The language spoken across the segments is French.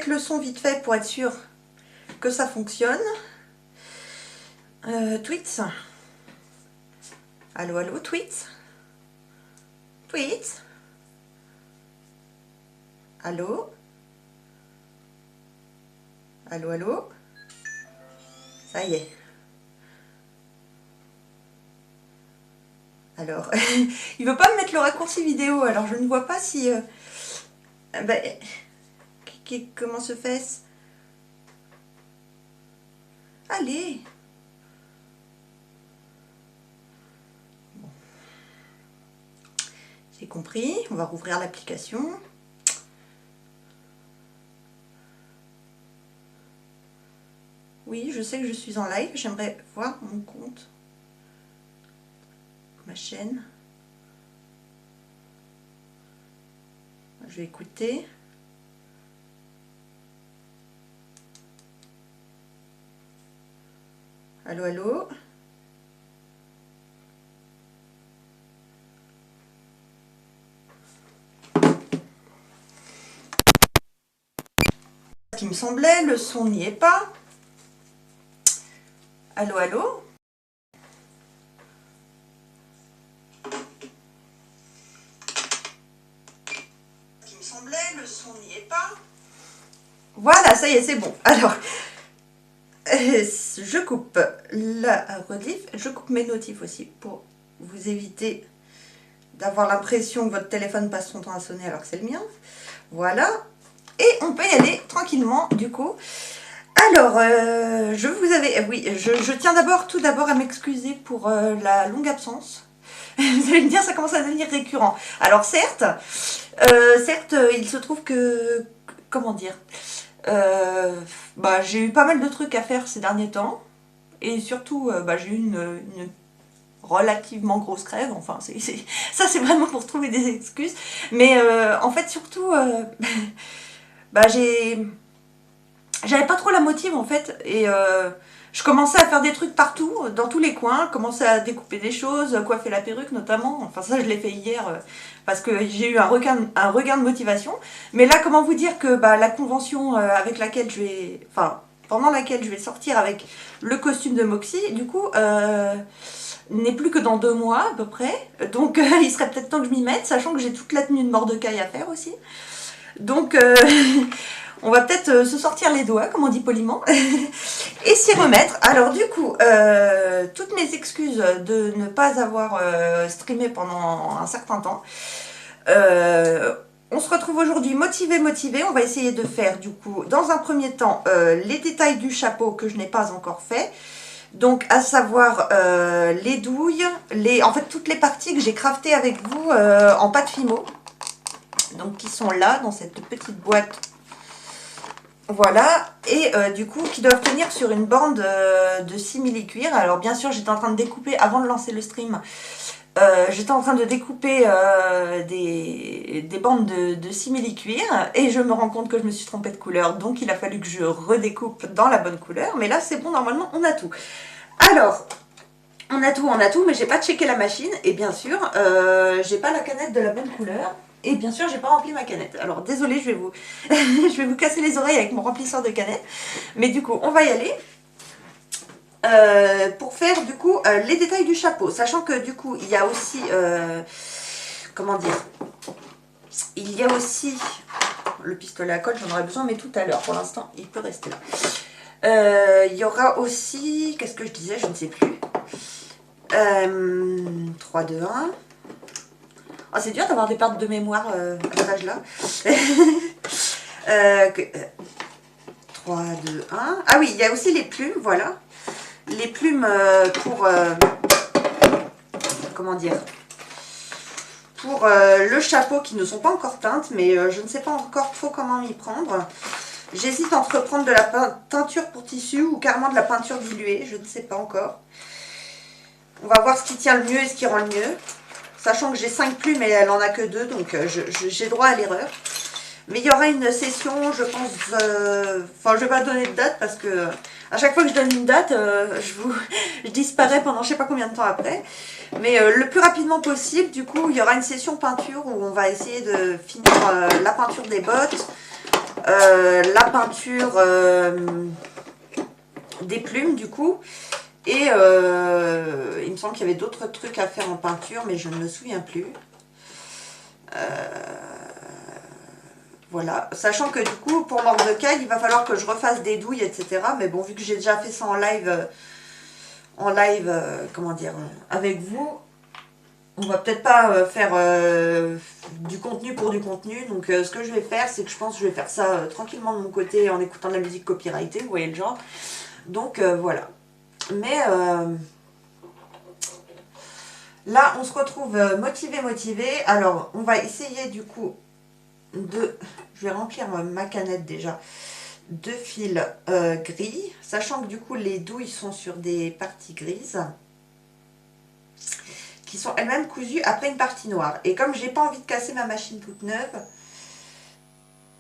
remettre le son vite fait pour être sûr que ça fonctionne. Tweets. Allô, allô, tweets. Tweets. Allô. Allô, allô. Ça y est. Alors, il veut pas me mettre le raccourci vidéo, alors je ne vois pas si... comment se fait-ce? Allez. Bon. J'ai compris, on va rouvrir l'application. Oui, je sais que je suis en live, j'aimerais voir mon compte, ma chaîne. Je vais écouter. Allô, allô. Ce qui me semblait, le son n'y est pas. Allô, allô. Ce qui me semblait, le son n'y est pas. Voilà, ça y est, c'est bon. Alors, je coupe la rediff, je coupe mes notifs aussi pour vous éviter d'avoir l'impression que votre téléphone passe son temps à sonner alors que c'est le mien. Voilà. Et on peut y aller tranquillement du coup. Alors, je tiens tout d'abord à m'excuser pour la longue absence. Vous allez me dire, ça commence à devenir récurrent. Alors certes, il se trouve que, comment dire, j'ai eu pas mal de trucs à faire ces derniers temps. Et surtout, j'ai eu une relativement grosse crève. Enfin, ça c'est vraiment pour trouver des excuses. Mais en fait, surtout, j'avais pas trop la motive en fait. Et je commençais à faire des trucs partout, dans tous les coins, commençais à découper des choses, coiffer la perruque notamment. Enfin ça je l'ai fait hier parce que j'ai eu un regain de motivation. Mais là comment vous dire que la convention avec laquelle je vais... Enfin pendant laquelle je vais sortir avec le costume de Moxie, du coup n'est plus que dans 2 mois à peu près. Donc il serait peut-être temps que je m'y mette, sachant que j'ai toute la tenue de Mordecai à faire aussi. Donc on va peut-être se sortir les doigts, comme on dit poliment, et s'y remettre. Alors du coup, toutes mes excuses de ne pas avoir streamé pendant un certain temps. On se retrouve aujourd'hui motivé. On va essayer de faire du coup, dans un premier temps, les détails du chapeau que je n'ai pas encore fait. Donc à savoir les douilles, en fait toutes les parties que j'ai craftées avec vous en pâte Fimo. Donc qui sont là, dans cette petite boîte. Voilà, et du coup qui doivent tenir sur une bande de simili-cuir. Alors bien sûr j'étais en train de découper, avant de lancer le stream, j'étais en train de découper des bandes de simili-cuir et je me rends compte que je me suis trompée de couleur, donc il a fallu que je redécoupe dans la bonne couleur. Mais là c'est bon, normalement on a tout. Alors, on a tout, mais j'ai pas checké la machine et bien sûr j'ai pas la canette de la bonne couleur. Et bien sûr, j'ai pas rempli ma canette. Alors, désolée, je vais vous casser les oreilles avec mon remplisseur de canette. Mais du coup, on va y aller. Pour faire, du coup, les détails du chapeau. Sachant que, du coup, il y a aussi... comment dire? Il y a aussi... Le pistolet à colle, j'en aurais besoin, mais tout à l'heure. Pour l'instant, il peut rester là. Il y aura aussi... Qu'est-ce que je disais? Je ne sais plus. 3, 2, 1... Oh, c'est dur d'avoir des pertes de mémoire à cet âge-là. 3, 2, 1. Ah oui, il y a aussi les plumes, voilà. Les plumes pour... comment dire? Pour le chapeau qui ne sont pas encore teintes, mais je ne sais pas encore trop comment m'y prendre. J'hésite entre prendre de la teinture pour tissu ou carrément de la peinture diluée, je ne sais pas encore. On va voir ce qui tient le mieux et ce qui rend le mieux. Sachant que j'ai 5 plumes et elle en a que 2, donc j'ai droit à l'erreur. Mais il y aura une session, je pense, enfin je vais pas donner de date parce que à chaque fois que je donne une date, je disparais pendant je sais pas combien de temps après. Mais le plus rapidement possible, du coup, il y aura une session peinture où on va essayer de finir la peinture des bottes. la peinture des plumes du coup. Et il me semble qu'il y avait d'autres trucs à faire en peinture, mais je ne me souviens plus. Voilà, sachant que du coup, pour Mordecai, il va falloir que je refasse des douilles, etc. Mais bon, vu que j'ai déjà fait ça en live, comment dire, avec vous, on va peut-être pas faire du contenu pour du contenu. Donc ce que je vais faire, c'est que je pense que je vais faire ça tranquillement de mon côté en écoutant de la musique copyrightée, vous voyez le genre. Donc voilà. Mais là, on se retrouve motivé. Alors, on va essayer du coup de... Je vais remplir ma canette déjà de fil gris, sachant que du coup les douilles sont sur des parties grises qui sont elles-mêmes cousues après une partie noire. Et comme j'ai pas envie de casser ma machine toute neuve,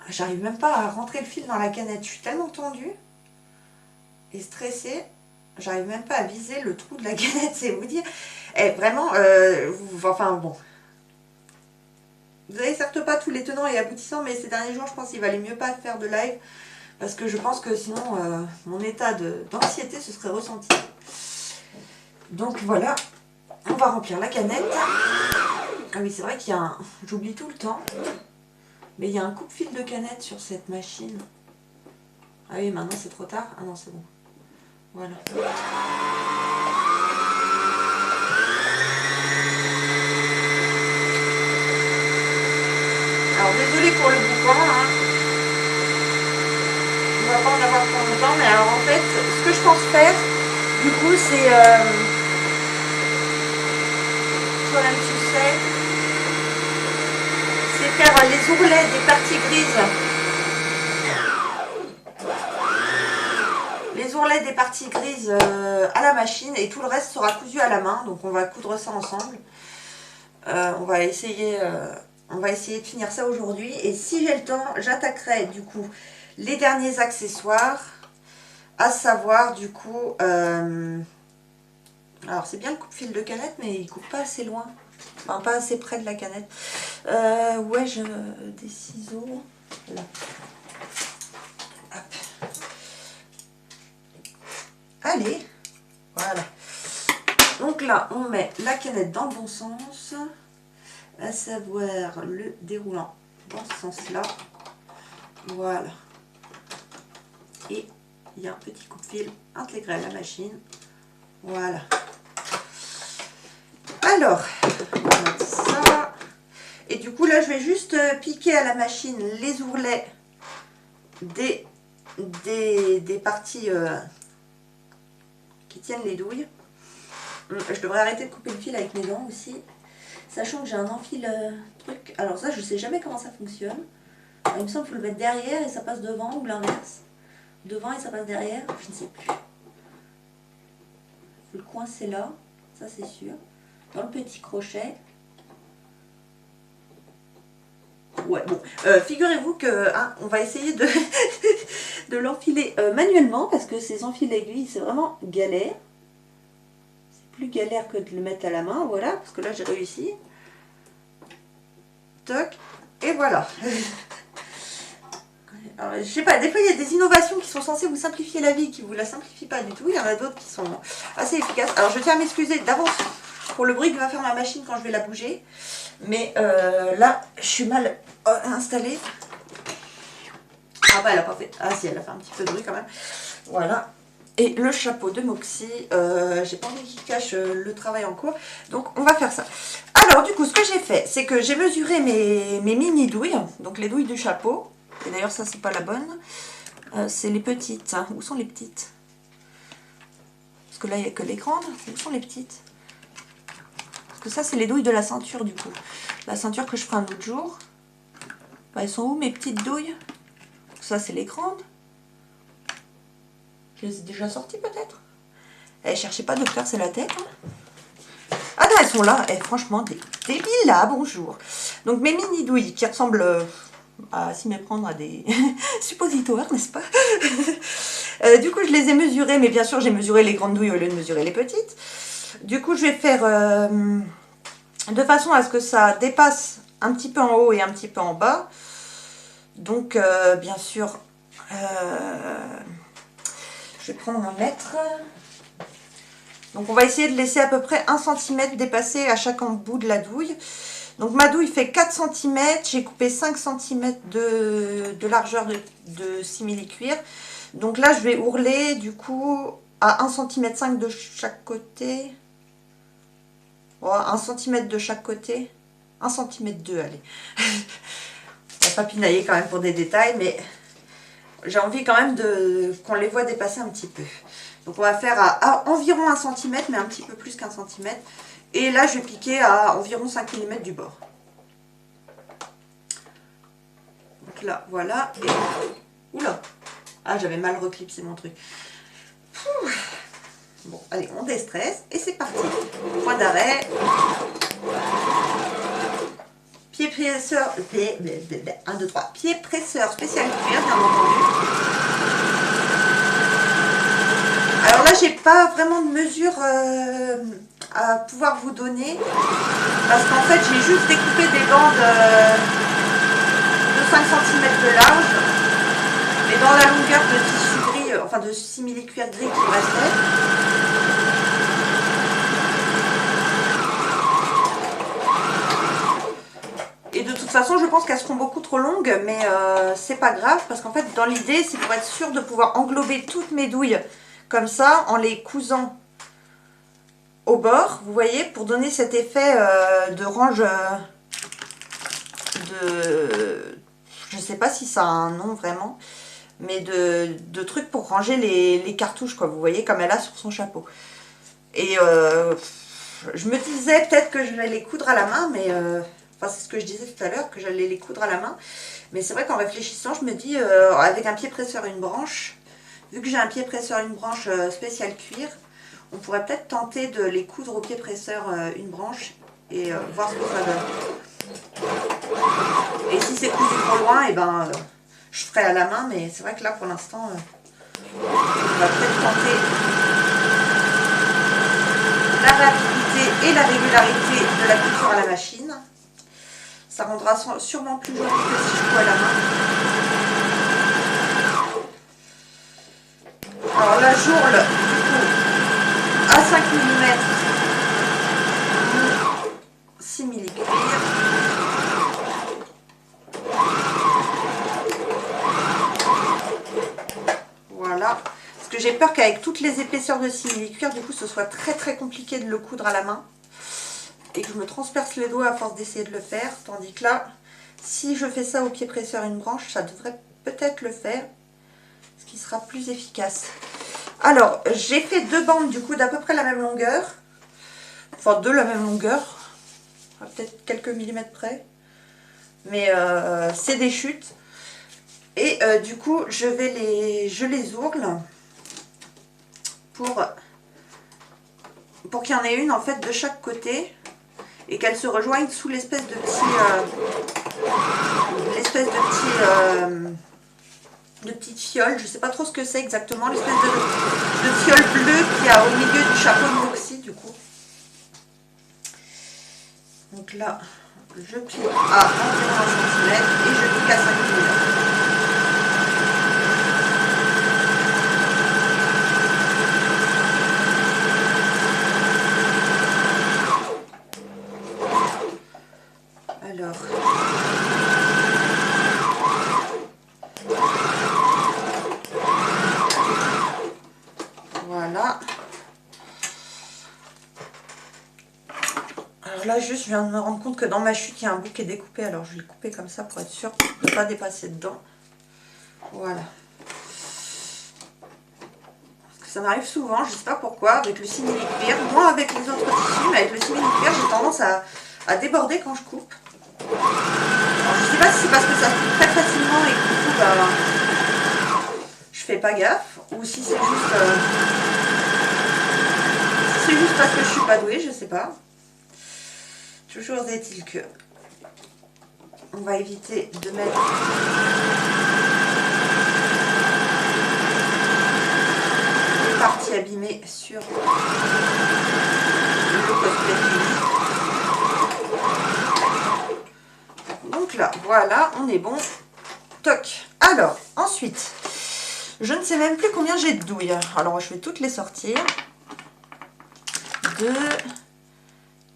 j'arrive même pas à rentrer le fil dans la canette. Je suis tellement tendue et stressée, j'arrive même pas à viser le trou de la canette, c'est vous dire. Et vraiment, enfin bon. Vous avez certes pas tous les tenants et aboutissants, mais ces derniers jours, je pense qu'il valait mieux pas faire de live. Parce que je pense que sinon, mon état d'anxiété se serait ressenti. Donc voilà, on va remplir la canette. Ah oui, c'est vrai qu'il y a un... J'oublie tout le temps. Mais il y a un coupe-fil de canette sur cette machine. Ah oui, maintenant c'est trop tard. Ah non, c'est bon. Voilà. Alors désolé pour le boucan, hein. On va pas en avoir pour longtemps, mais alors en fait, ce que je pense faire, du coup, c'est toi-même tu sais, c'est faire les ourlets des parties grises. Les ourlets des parties grises à la machine et tout le reste sera cousu à la main. Donc on va coudre ça ensemble. On va essayer de finir ça aujourd'hui. Et si j'ai le temps, j'attaquerai du coup les derniers accessoires. À savoir du coup... alors c'est bien le coupe-fil de canette, mais il coupe pas assez loin. Enfin pas assez près de la canette. Ouais, des ciseaux. Là. Hop. Allez, voilà. Donc là, on met la canette dans le bon sens, à savoir le déroulant dans ce sens-là. Voilà. Et il y a un petit coupe-fil intégré à la machine. Voilà. Alors, on va mettre ça. Et du coup, là, je vais juste piquer à la machine les ourlets des parties... qui tiennent les douilles. Je devrais arrêter de couper le fil avec mes dents aussi, sachant que j'ai un enfil truc. Alors ça, je sais jamais comment ça fonctionne. Alors, il me semble qu'il faut le mettre derrière et ça passe devant, ou l'inverse. Devant et ça passe derrière, je ne sais plus. Le coin c'est là, ça c'est sûr. Dans le petit crochet. Ouais, bon, figurez-vous que hein, on va essayer de, de l'enfiler manuellement, parce que ces enfils d'aiguilles, c'est vraiment galère. C'est plus galère que de le mettre à la main, voilà, parce que là j'ai réussi. Toc, et voilà. Alors, je sais pas, des fois il y a des innovations qui sont censées vous simplifier la vie, qui vous la simplifient pas du tout. Il y en a d'autres qui sont assez efficaces. Alors je tiens à m'excuser d'avance pour le bruit que va faire ma machine quand je vais la bouger. Mais là, je suis mal installée. Ah bah elle a pas fait... Ah si, elle a fait un petit peu de bruit quand même. Voilà. Et le chapeau de Moxie, j'ai pas envie qu'il cache le travail en cours. Donc on va faire ça. Alors du coup, ce que j'ai fait, c'est que j'ai mesuré mes mini douilles. Donc les douilles du chapeau. Et d'ailleurs ça c'est pas la bonne. C'est les petites. Où sont les petites? Parce que là il n'y a que les grandes. Où sont les petites? Parce que ça c'est les douilles de la ceinture du coup. La ceinture que je ferai un autre jour. Bah, elles sont où mes petites douilles? Ça c'est les grandes. Je les ai déjà sorties peut-être. Eh, cherchez pas docteur, c'est la tête. Hein. Ah non, elles sont là. Eh, franchement, des lilas, bonjour. Donc mes mini douilles qui ressemblent à s'y méprendre à des suppositoires, n'est-ce pas? Du coup, je les ai mesurées, mais bien sûr, j'ai mesuré les grandes douilles au lieu de mesurer les petites. Du coup, je vais faire de façon à ce que ça dépasse un petit peu en haut et un petit peu en bas. Donc, bien sûr, je vais prendre un mètre. Donc, on va essayer de laisser à peu près 1 cm dépasser à chaque bout de la douille. Donc, ma douille fait 4 cm. J'ai coupé 5 cm de largeur de simili-cuir. Donc là, je vais ourler du coup à 1,5 cm de chaque côté. Oh, 1 cm de chaque côté. 1,2 cm, allez. On va pas pinailler quand même pour des détails, mais j'ai envie quand même qu'on les voit dépasser un petit peu. Donc on va faire à environ 1 cm, mais un petit peu plus qu'1 cm. Et là, je vais piquer à environ 5 mm du bord. Donc là, voilà. Et... Oula! Ah, j'avais mal reclipsé mon truc. Pouh. Bon, allez, on déstresse et c'est parti. Point d'arrêt. Pied presseur, 1, 2, 3. Pied presseur spécial cuir, bien entendu. Alors là, j'ai pas vraiment de mesure à pouvoir vous donner. Parce qu'en fait, j'ai juste découpé des bandes de 5 cm de large. Mais dans la longueur de tissu gris, enfin de simili-cuir gris qui me restait. Et de toute façon, je pense qu'elles seront beaucoup trop longues, mais c'est pas grave, parce qu'en fait, dans l'idée, c'est pour être sûr de pouvoir englober toutes mes douilles comme ça, en les cousant au bord, vous voyez, pour donner cet effet de range je sais pas si ça a un nom vraiment, mais de trucs pour ranger les cartouches, quoi, vous voyez, comme elle a sur son chapeau. Et je me disais peut-être que je vais les coudre à la main, mais... Enfin, c'est ce que je disais tout à l'heure, que j'allais les coudre à la main. Mais c'est vrai qu'en réfléchissant, je me dis, avec un pied presseur et une branche, vu que j'ai un pied presseur et une branche spéciale cuir, on pourrait peut-être tenter de les coudre au pied presseur une branche et voir ce que ça donne. Et si c'est cousu trop loin, et ben, je ferai à la main, mais c'est vrai que là, pour l'instant, on va peut-être tenter la rapidité et la régularité de la couture à la machine. Ça rendra sûrement plus joli que si je couds à la main. Alors là, j'ourle du coup à 5 mm 6 mm cuir. Voilà. Parce que j'ai peur qu'avec toutes les épaisseurs de simili-cuir, du coup, ce soit très très compliqué de le coudre à la main. Et que je me transperce les doigts à force d'essayer de le faire. Tandis que là, si je fais ça au pied presseur une branche, ça devrait peut-être le faire. Ce qui sera plus efficace. Alors, j'ai fait 2 bandes du coup d'à peu près la même longueur. Enfin, de la même longueur. Peut-être quelques millimètres près. Mais c'est des chutes. Et du coup, je les ourle pour qu'il y en ait une en fait de chaque côté. Et qu'elles se rejoignent sous l'espèce de petite fiole. Je sais pas trop ce que c'est exactement, l'espèce de fiole bleue qu'il y a au milieu du chapeau de Moxie du coup. Donc là, je plie à environ 1 cm et je pique à 5 mm. Alors, voilà. Alors là, juste, je viens de me rendre compte que dans ma chute, il y a un bout qui est découpé. Alors, je vais le couper comme ça pour être sûr de ne pas dépasser dedans. Voilà. Parce que ça m'arrive souvent, je ne sais pas pourquoi, avec le simili-cuir. Moins avec les autres tissus, mais avec le simili-cuir, j'ai tendance à déborder quand je coupe. Alors, je sais pas si c'est parce que ça se coupe très facilement et que du coup, bah, je fais pas gaffe, ou si c'est juste parce que je suis pas douée, je sais pas. Toujours est-il que on va éviter de mettre les parties abîmées sur le cosplay fini. Donc là, voilà, on est bon. Toc. Je ne sais même plus combien j'ai de douilles. Alors, je vais toutes les sortir. 2,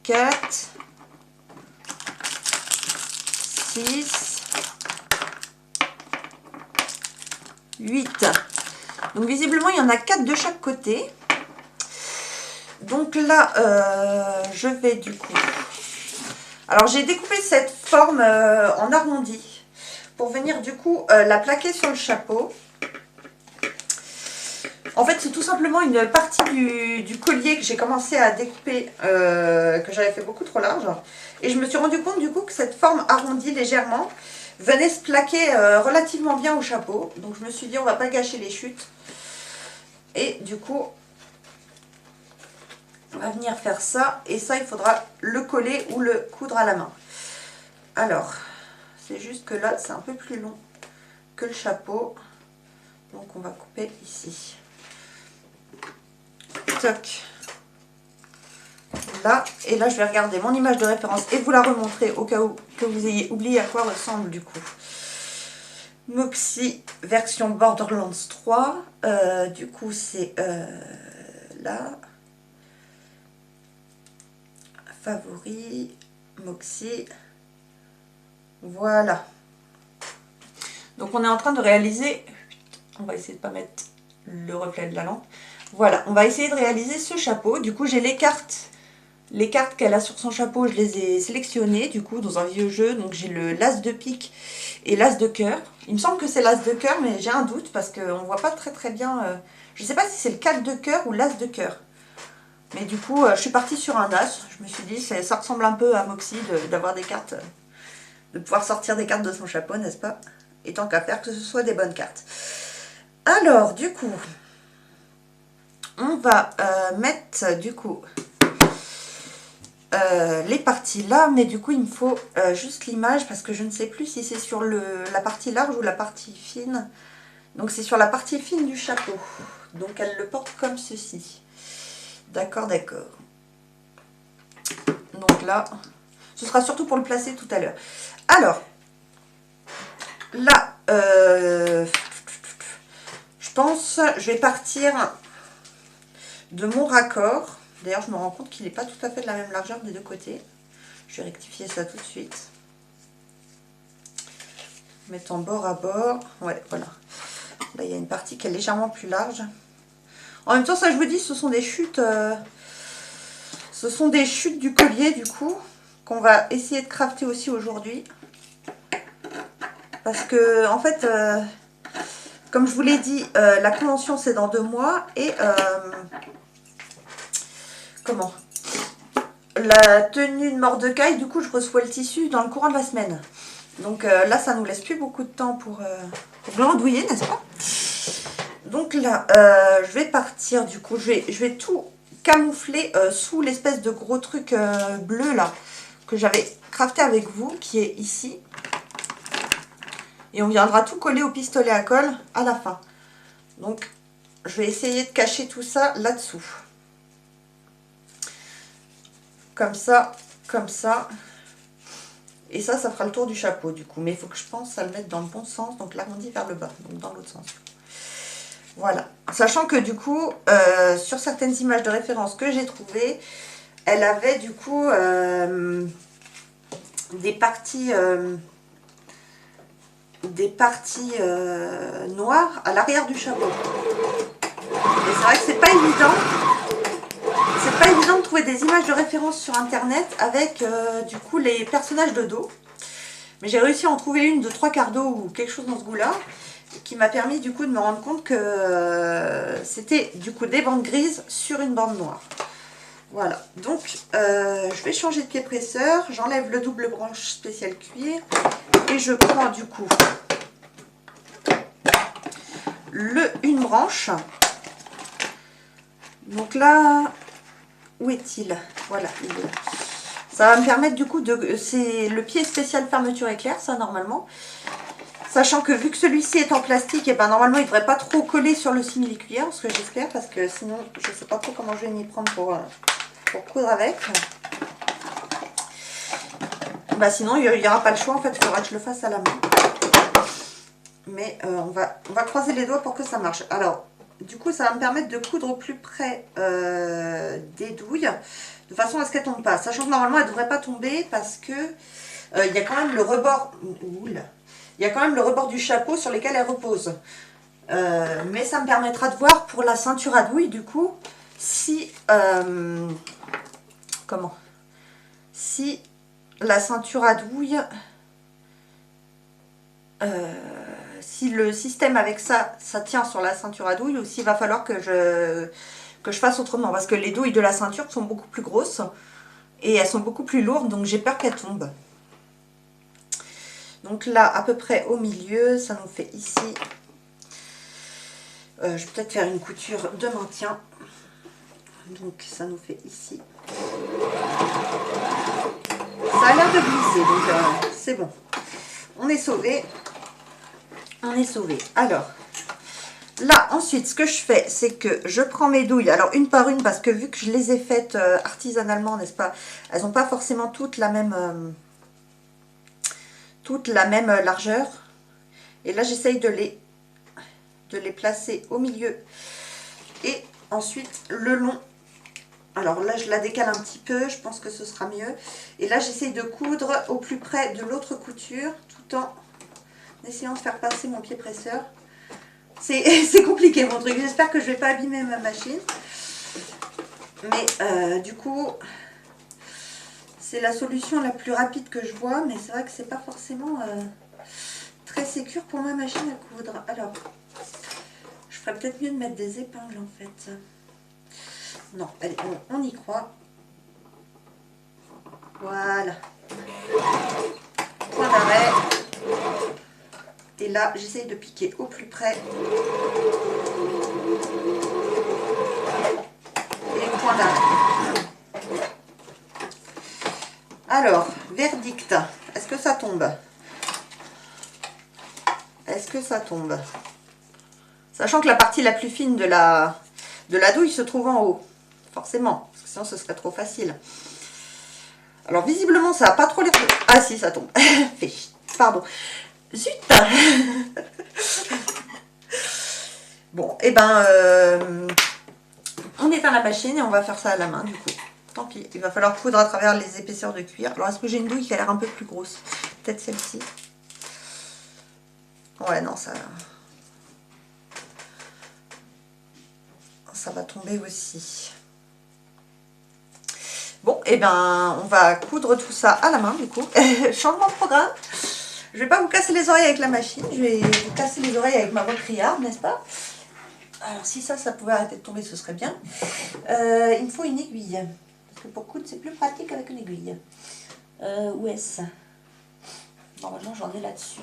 4, 6, 8. Donc, visiblement, il y en a 4 de chaque côté. Donc là, je vais du coup... Alors, j'ai découpé cette forme en arrondi pour venir du coup la plaquer sur le chapeau. En fait, c'est tout simplement une partie du collier que j'ai commencé à découper, que j'avais fait beaucoup trop large. Et je me suis rendu compte du coup que cette forme arrondie légèrement venait se plaquer relativement bien au chapeau. Donc je me suis dit, on va pas gâcher les chutes. Et du coup, on va venir faire ça. Et ça, il faudra le coller ou le coudre à la main. Alors, c'est juste que là, c'est un peu plus long que le chapeau. Donc on va couper ici. Toc. Là, et là je vais regarder mon image de référence et vous la remontrer au cas où que vous ayez oublié à quoi ressemble du coup. Moxie version Borderlands 3, du coup c'est là, favori, Moxie, voilà. Donc on est en train de réaliser, on va essayer de ne pas mettre le reflet de la lampe, voilà, on va essayer de réaliser ce chapeau. Du coup j'ai les cartes qu'elle a sur son chapeau, je les ai sélectionnées du coup dans un vieux jeu. Donc j'ai le l'as de pique et l'as de cœur. Il me semble que c'est l'as de cœur, mais j'ai un doute parce qu'on ne voit pas très bien. Je ne sais pas si c'est le 4 de cœur ou l'as de cœur. Mais du coup, je suis partie sur un as. Je me suis dit, ça ressemble un peu à Moxie d'avoir des cartes, de pouvoir sortir des cartes de son chapeau, n'est-ce pas? Et tant qu'à faire, que ce soit des bonnes cartes. Alors, du coup, on va mettre du coup... les parties là, mais du coup il me faut juste l'image parce que je ne sais plus si c'est sur la partie large ou la partie fine. Donc c'est sur la partie fine du chapeau. Donc elle le porte comme ceci. D'accord, d'accord. Donc là, ce sera surtout pour le placer tout à l'heure. Alors, là, je pense, je vais partir de mon raccord. D'ailleurs, je me rends compte qu'il n'est pas tout à fait de la même largeur des deux côtés. Je vais rectifier ça tout de suite. Mettant bord à bord. Ouais, voilà. Là, il y a une partie qui est légèrement plus large. En même temps, ça, je vous dis, ce sont des chutes du collier, du coup, qu'on va essayer de crafter aussi aujourd'hui. Parce que, en fait, comme je vous l'ai dit, la convention, c'est dans 2 mois. Et... comment ? La tenue de Mordecai, du coup, je reçois le tissu dans le courant de la semaine. Donc là, ça nous laisse plus beaucoup de temps pour glandouiller, n'est-ce pas? Donc là, je vais partir, du coup, je vais tout camoufler sous l'espèce de gros truc bleu, là, que j'avais crafté avec vous, qui est ici. Et on viendra tout coller au pistolet à colle à la fin. Donc, je vais essayer de cacher tout ça là-dessous. Comme ça, comme ça. Et ça, ça fera le tour du chapeau, du coup. Mais il faut que je pense à le mettre dans le bon sens, donc l'arrondi vers le bas, donc dans l'autre sens. Voilà. Sachant que, du coup, sur certaines images de référence que j'ai trouvées, elle avait, du coup, des parties noires à l'arrière du chapeau. Et c'est vrai que c'est pas évident. C'est pas évident de trouver des images de référence sur internet avec du coup les personnages de dos. Mais j'ai réussi à en trouver une de 3/4 dos ou quelque chose dans ce goût-là, qui m'a permis du coup de me rendre compte que c'était du coup des bandes grises sur une bande noire. Voilà, donc je vais changer de pied presseur, j'enlève le double branche spécial cuir et je prends du coup une branche. Donc là, où est-il? Voilà, il est là. Ça va me permettre du coup de... C'est le pied spécial fermeture éclair, ça normalement. Sachant que vu que celui-ci est en plastique, et ben normalement il ne devrait pas trop coller sur le simili-cuillère, ce que j'espère, parce que sinon je ne sais pas trop comment je vais m'y prendre pour coudre avec. Bah sinon il n'y aura pas le choix, en fait il faudra que je le fasse à la main. Mais on va croiser les doigts pour que ça marche. Alors, du coup, ça va me permettre de coudre au plus près des douilles, de façon à ce qu'elles ne tombent pas. Sachant que normalement, elles ne devraient pas tomber parce que il y a quand même le rebord. Oula, il y a quand même le rebord du chapeau sur lesquels elles reposent. Mais ça me permettra de voir pour la ceinture à douille, du coup, si... comment si la ceinture à douille... si le système avec ça, ça tient sur la ceinture à douille, ou s'il va falloir que je fasse autrement. Parce que les douilles de la ceinture sont beaucoup plus grosses et elles sont beaucoup plus lourdes, donc j'ai peur qu'elles tombent. Donc là, à peu près au milieu, ça nous fait ici. Je vais peut-être faire une couture de maintien. Donc ça nous fait ici. Ça a l'air de glisser, donc c'est bon. On est sauvé. On est sauvé. Alors, là, ensuite, ce que je fais, c'est que je prends mes douilles, alors une par une, parce que vu que je les ai faites artisanalement, n'est-ce pas, elles n'ont pas forcément toutes la même largeur. Et là, j'essaye de les placer au milieu. Et ensuite, le long. Alors là, je la décale un petit peu, je pense que ce sera mieux. Et là, j'essaye de coudre au plus près de l'autre couture, tout en essayant de faire passer mon pied presseur. C'est compliqué mon truc, j'espère que je ne vais pas abîmer ma machine. Mais du coup, c'est la solution la plus rapide que je vois, mais c'est vrai que c'est pas forcément très sécure pour ma machine à coudre. Alors, je ferais peut-être mieux de mettre des épingles en fait. Non, allez, on y croit. Voilà. Point d'arrêt. Et là, j'essaye de piquer au plus près. Et point d'arrêt. Alors, verdict. Est-ce que ça tombe? Est-ce que ça tombe? Sachant que la partie la plus fine de la douille se trouve en haut. Forcément, parce que sinon ce serait trop facile. Alors visiblement ça n'a pas trop l'air de... Ah si, ça tombe. Pardon. Zut. Bon, et ben on éteint la machine et on va faire ça à la main du coup. Tant pis, il va falloir coudre à travers les épaisseurs de cuir. Alors est-ce que j'ai une douille qui a l'air un peu plus grosse? Peut-être celle-ci. Ouais, non, ça va tomber aussi. Bon, et ben on va coudre tout ça à la main du coup. Changement de programme. Je vais pas vous casser les oreilles avec la machine, je vais vous casser les oreilles avec ma voix criarde, n'est-ce pas? Alors si ça pouvait arrêter de tomber, ce serait bien. Il me faut une aiguille. Parce que pour coudre, c'est plus pratique avec une aiguille. Où est-ce? Normalement, j'en ai là-dessus.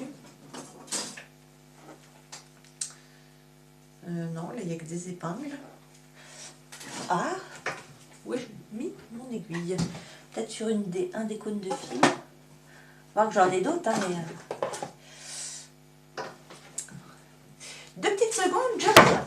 Non, là, il n'y a que des épingles. Ah, où ai-je mis mon aiguille? Peut-être sur un des cônes de fil. Voir que j'en ai d'autres, hein, mais... 2 petites secondes, je reviens.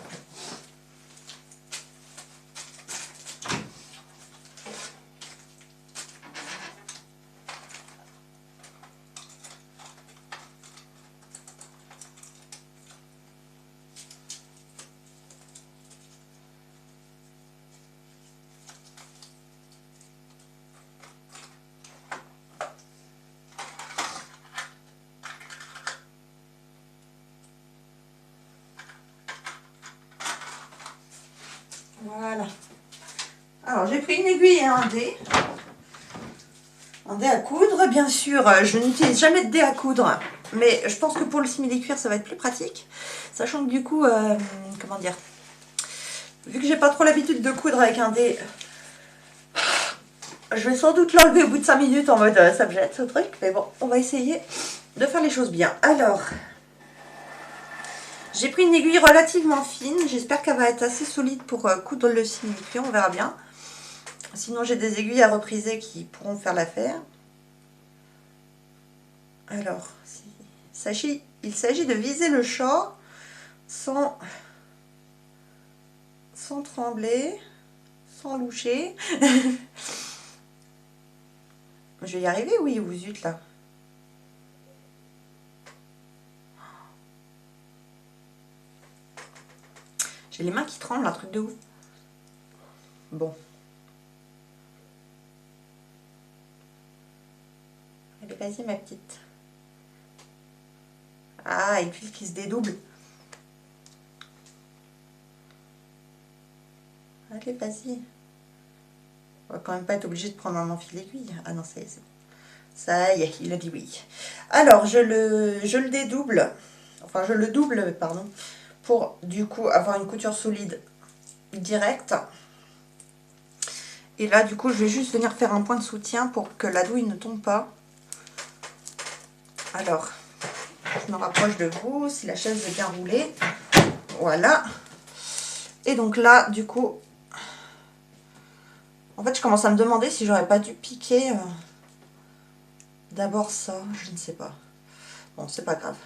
Voilà. Alors, j'ai pris une aiguille et un dé. Un dé à coudre, bien sûr. Je n'utilise jamais de dé à coudre. Mais je pense que pour le simili-cuir, ça va être plus pratique. Sachant que du coup, comment dire, vu que j'ai pas trop l'habitude de coudre avec un dé, je vais sans doute l'enlever au bout de 5 minutes en mode ça me jette ce truc. Mais bon, on va essayer de faire les choses bien. Alors, j'ai pris une aiguille relativement fine. J'espère qu'elle va être assez solide pour coudre le simili-cuir. On verra bien. Sinon, j'ai des aiguilles à repriser qui pourront faire l'affaire. Alors, il s'agit de viser le champ sans trembler, sans loucher. Je vais y arriver, oui, ou zut là. J'ai les mains qui tremblent, un truc de ouf. Bon. Allez, vas-y ma petite. Ah, une fil qui se dédouble. Allez, vas-y. On va quand même pas être obligé de prendre un enfil aiguille. Ah non, ça y est, c'est bon. Ça y est, il a dit oui. Alors, je le dédouble. Enfin, je le double, pardon. Pour, du coup, avoir une couture solide directe. Et là, du coup, je vais juste venir faire un point de soutien pour que la douille ne tombe pas. Alors, je me rapproche de vous, si la chaise est bien roulée. Voilà. Et donc là, du coup, en fait, je commence à me demander si j'aurais pas dû piquer d'abord ça. Je ne sais pas. Bon, c'est pas grave.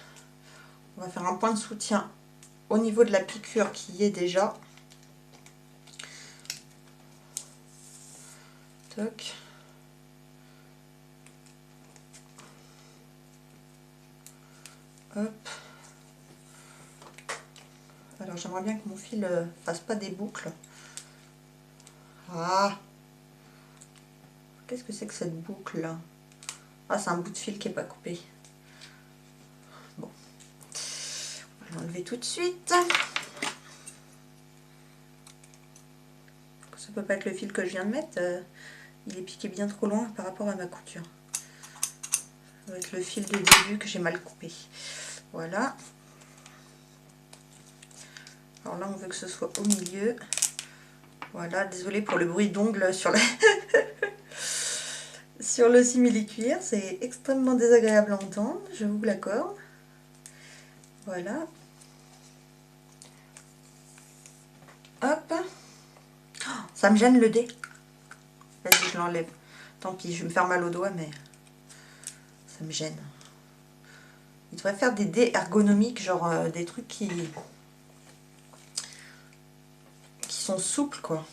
On va faire un point de soutien au niveau de la piqûre qui y est déjà. Toc. Hop. Alors, j'aimerais bien que mon fil fasse pas des boucles. Ah! Qu'est-ce que c'est que cette boucle là? Ah, c'est un bout de fil qui n'est pas coupé. Bon. On va l'enlever tout de suite. Ça peut pas être le fil que je viens de mettre. Il est piqué bien trop loin par rapport à ma couture. Ça va être le fil de début que j'ai mal coupé. Voilà. Alors là, on veut que ce soit au milieu. Voilà, désolée pour le bruit d'ongles sur la... sur le simili-cuir. C'est extrêmement désagréable à entendre, je vous l'accorde. Voilà. Hop. Oh, ça me gêne le dé. Vas-y, je l'enlève. Tant pis, je vais me faire mal au doigt, mais ça me gêne. Il devrait faire des dés ergonomiques, genre des trucs qui sont souples, quoi.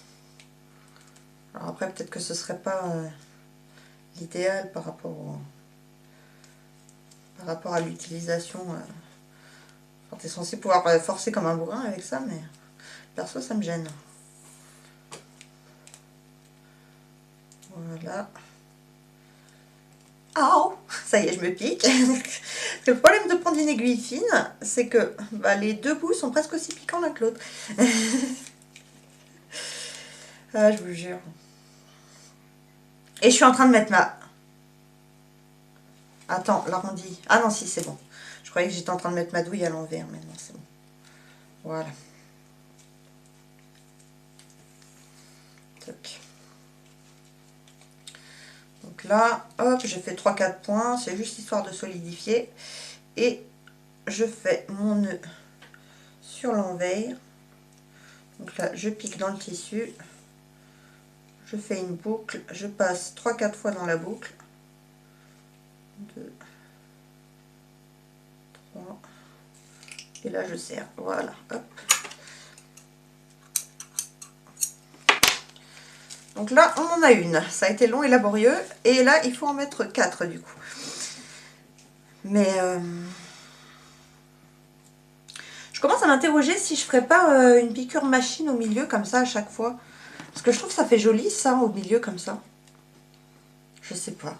Alors après, peut-être que ce serait pas l'idéal par rapport à l'utilisation. Enfin, t'es censé pouvoir forcer comme un bourrin avec ça, mais perso, ça me gêne. Voilà. Oh, ça y est, je me pique. Le problème de prendre une aiguille fine, c'est que bah, les deux bouts sont presque aussi piquants l'un que l'autre. Ah, je vous jure. Et je suis en train de mettre ma... Attends, l'arrondi. Ah non, si, c'est bon. Je croyais que j'étais en train de mettre ma douille à l'envers, mais non, c'est bon. Voilà. Toc. Donc là, hop, j'ai fait 3-4 points. C'est juste histoire de solidifier. Et je fais mon nœud sur l'envers. Donc là, je pique dans le tissu. Je fais une boucle. Je passe 3-4 fois dans la boucle. 2, 3. Et là, je serre. Voilà. Hop. Donc là, on en a une. Ça a été long et laborieux. Et là, il faut en mettre 4 du coup. Mais je commence à m'interroger si je ferais pas une piqûre machine au milieu comme ça à chaque fois. Parce que je trouve que ça fait joli ça au milieu comme ça. Je sais pas.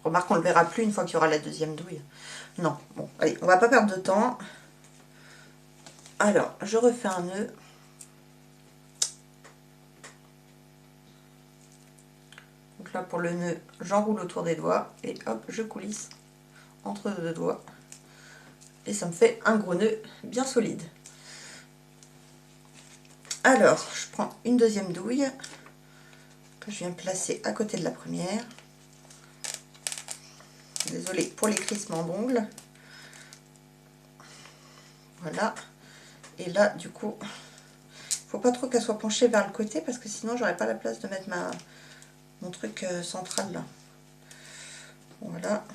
Remarque, on le verra plus une fois qu'il y aura la deuxième douille. Non, bon, allez, on va pas perdre de temps. Alors, je refais un nœud. Donc là, pour le nœud, j'enroule autour des doigts et hop, je coulisse entre deux doigts. Et ça me fait un gros nœud bien solide. Alors, je prends une deuxième douille que je viens placer à côté de la première. Désolée pour les crissements d'ongles. Voilà. Et là, du coup, faut pas trop qu'elle soit penchée vers le côté parce que sinon, j'aurais pas la place de mettre mon truc central là. Voilà.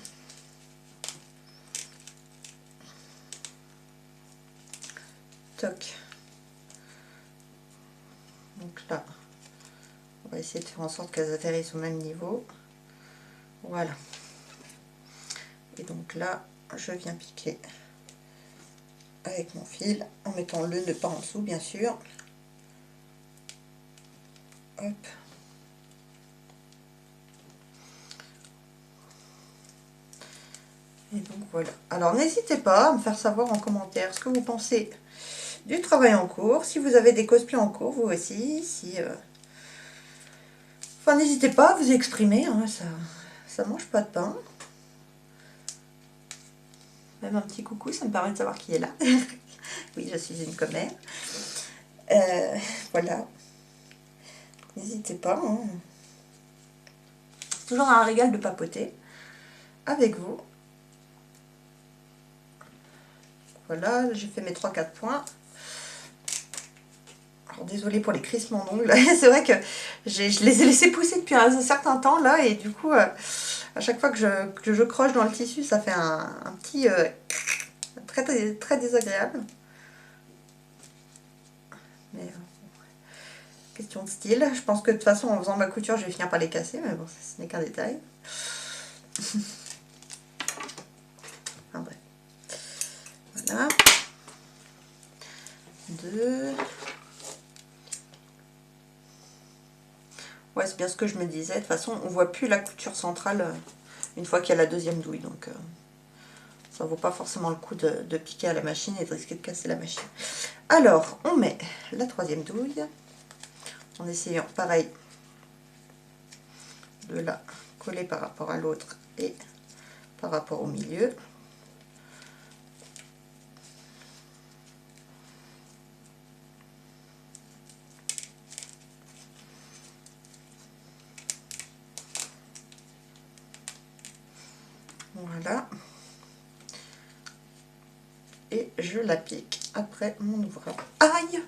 Toc. Donc là, on va essayer de faire en sorte qu'elles atterrissent au même niveau. Voilà. Et donc là, je viens piquer avec mon fil en mettant le nœud pas en dessous, bien sûr. Hop. Et donc voilà. Alors n'hésitez pas à me faire savoir en commentaire ce que vous pensez du travail en cours. Si vous avez des cosplays en cours, vous aussi. Si, enfin, n'hésitez pas à vous exprimer. Hein, ça mange pas de pain. Même un petit coucou, ça me permet de savoir qui est là. Oui, je suis une commère. Voilà. N'hésitez pas. Hein. C'est toujours un régal de papoter avec vous. Voilà, j'ai fait mes 3-4 points. Alors désolée pour les crissements d'ongles. C'est vrai que je les ai laissés pousser depuis un certain temps là, et du coup, à chaque fois que je croche dans le tissu, ça fait un petit très, très désagréable. Mais question de style. Je pense que de toute façon, en faisant ma couture, je vais finir par les casser, mais bon, ce n'est qu'un détail. Enfin, bref. Voilà. 2. Ouais, c'est bien ce que je me disais. De toute façon, on voit plus la couture centrale une fois qu'il y a la deuxième douille. Donc, ça vaut pas forcément le coup de piquer à la machine et de risquer de casser la machine. Alors, on met la troisième douille. En essayant, pareil, de la coller par rapport à l'autre et par rapport au milieu. Voilà. Et je la pique après mon ouvrage. Aïe!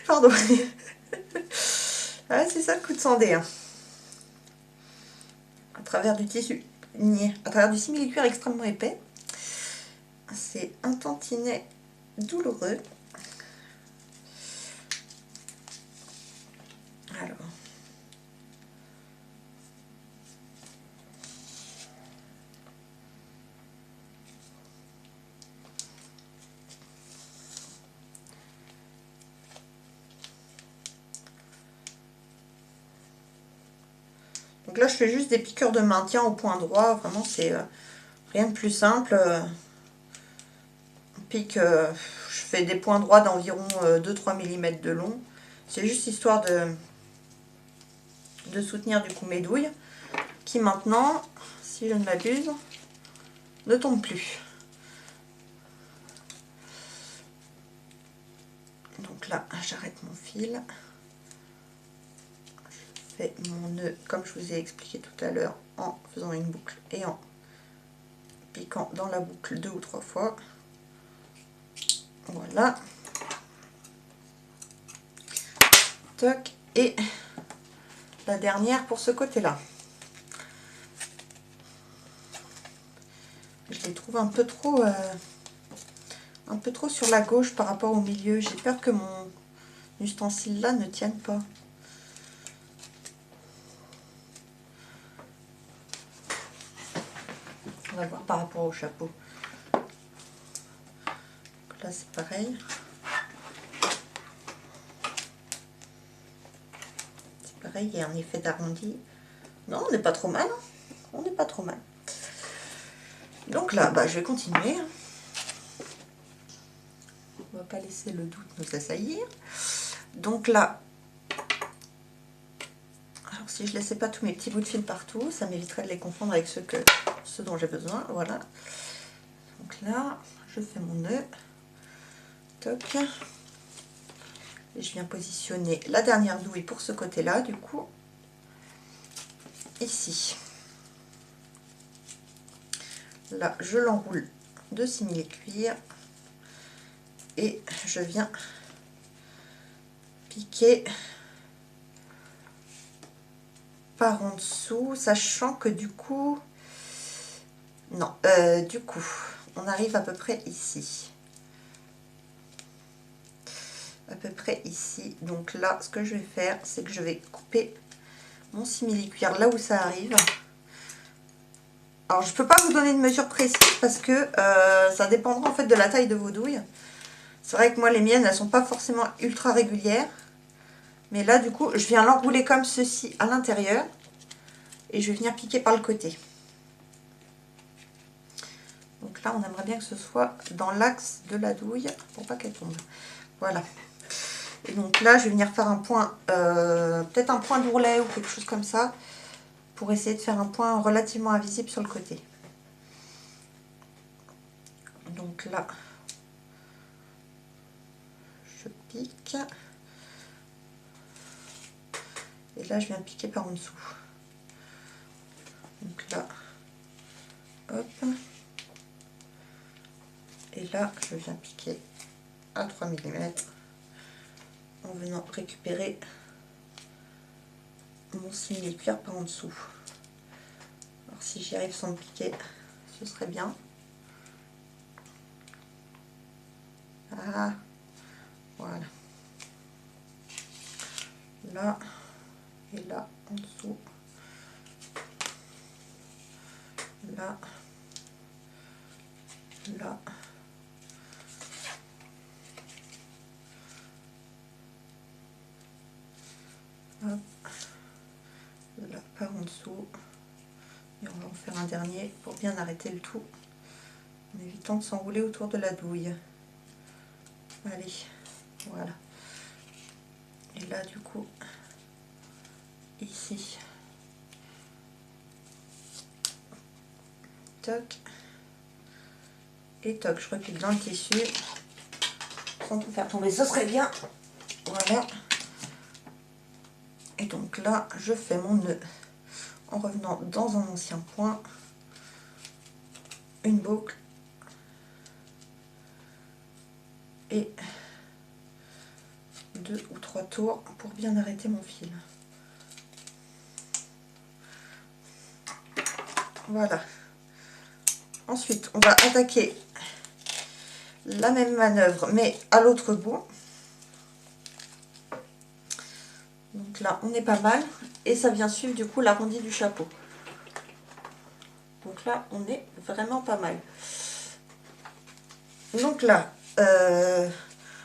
Pardon. Ah, c'est ça le coup de sandé. Hein. À travers du tissu, à travers du simili-cuir extrêmement épais. C'est un tantinet douloureux. Alors. Donc là, je fais juste des piqûres de maintien au point droit. Vraiment, c'est rien de plus simple. On pique, je fais des points droits d'environ 2-3 mm de long. C'est juste histoire de soutenir du coup mes douilles. Qui maintenant, si je ne m'abuse, ne tombe plus. Donc là, j'arrête mon fil. Je fais mon nœud comme je vous ai expliqué tout à l'heure en faisant une boucle et en piquant dans la boucle 2 ou 3 fois. Voilà. Toc. Et la dernière pour ce côté-là. Je les trouve un peu trop sur la gauche par rapport au milieu. J'ai peur que mon ustensile là ne tienne pas. On va voir par rapport au chapeau. Donc là c'est pareil. C'est pareil, il y a un effet d'arrondi. Non, on n'est pas trop mal. Hein. On n'est pas trop mal. Donc là, bah, je vais continuer. On va pas laisser le doute nous assaillir. Donc là, alors si je laissais pas tous mes petits bouts de fil partout, ça m'éviterait de les confondre avec ceux dont j'ai besoin. Voilà. Donc là, je fais mon nœud. Toc. Et je viens positionner la dernière douille pour ce côté-là, du coup, ici. Là, je l'enroule de simili-cuir et je viens piquer par en dessous, sachant que du coup, non, du coup, on arrive à peu près ici. À peu près ici. Donc là, ce que je vais faire, c'est que je vais couper mon simili-cuir là où ça arrive. Alors je peux pas vous donner une mesure précise parce que ça dépendra en fait de la taille de vos douilles. C'est vrai que moi les miennes elles sont pas forcément ultra régulières. Mais là du coup je viens l'enrouler comme ceci à l'intérieur. Et je vais venir piquer par le côté. Donc là on aimerait bien que ce soit dans l'axe de la douille pour pas qu'elle tombe. Voilà. Et donc là je vais venir faire un point, peut-être un point d'ourlet ou quelque chose comme ça. Pour essayer de faire un point relativement invisible sur le côté. Donc là, je pique. Et là, je viens piquer par en dessous. Donc là, hop. Et là, je viens piquer à 3 mm en venant récupérer mon simili-cuir par en dessous. Alors si j'y arrive sans me piquer, ce serait bien. Ah, voilà. Là et là en dessous. Là. Là. Hop. Là par en dessous. Et on va en faire un dernier pour bien arrêter le tout. En évitant de s'enrouler autour de la douille. Allez, voilà. Et là du coup, ici, toc, et toc, je repique dans le tissu, sans tout faire tomber, ce serait bien. Voilà. Et donc là, je fais mon nœud en revenant dans un ancien point, une boucle, et 2 ou 3 tours pour bien arrêter mon fil. Voilà. Ensuite, on va attaquer la même manœuvre, mais à l'autre bout. Donc là, on est pas mal. Et ça vient suivre du coup l'arrondi du chapeau. Donc là, on est vraiment pas mal. Donc là,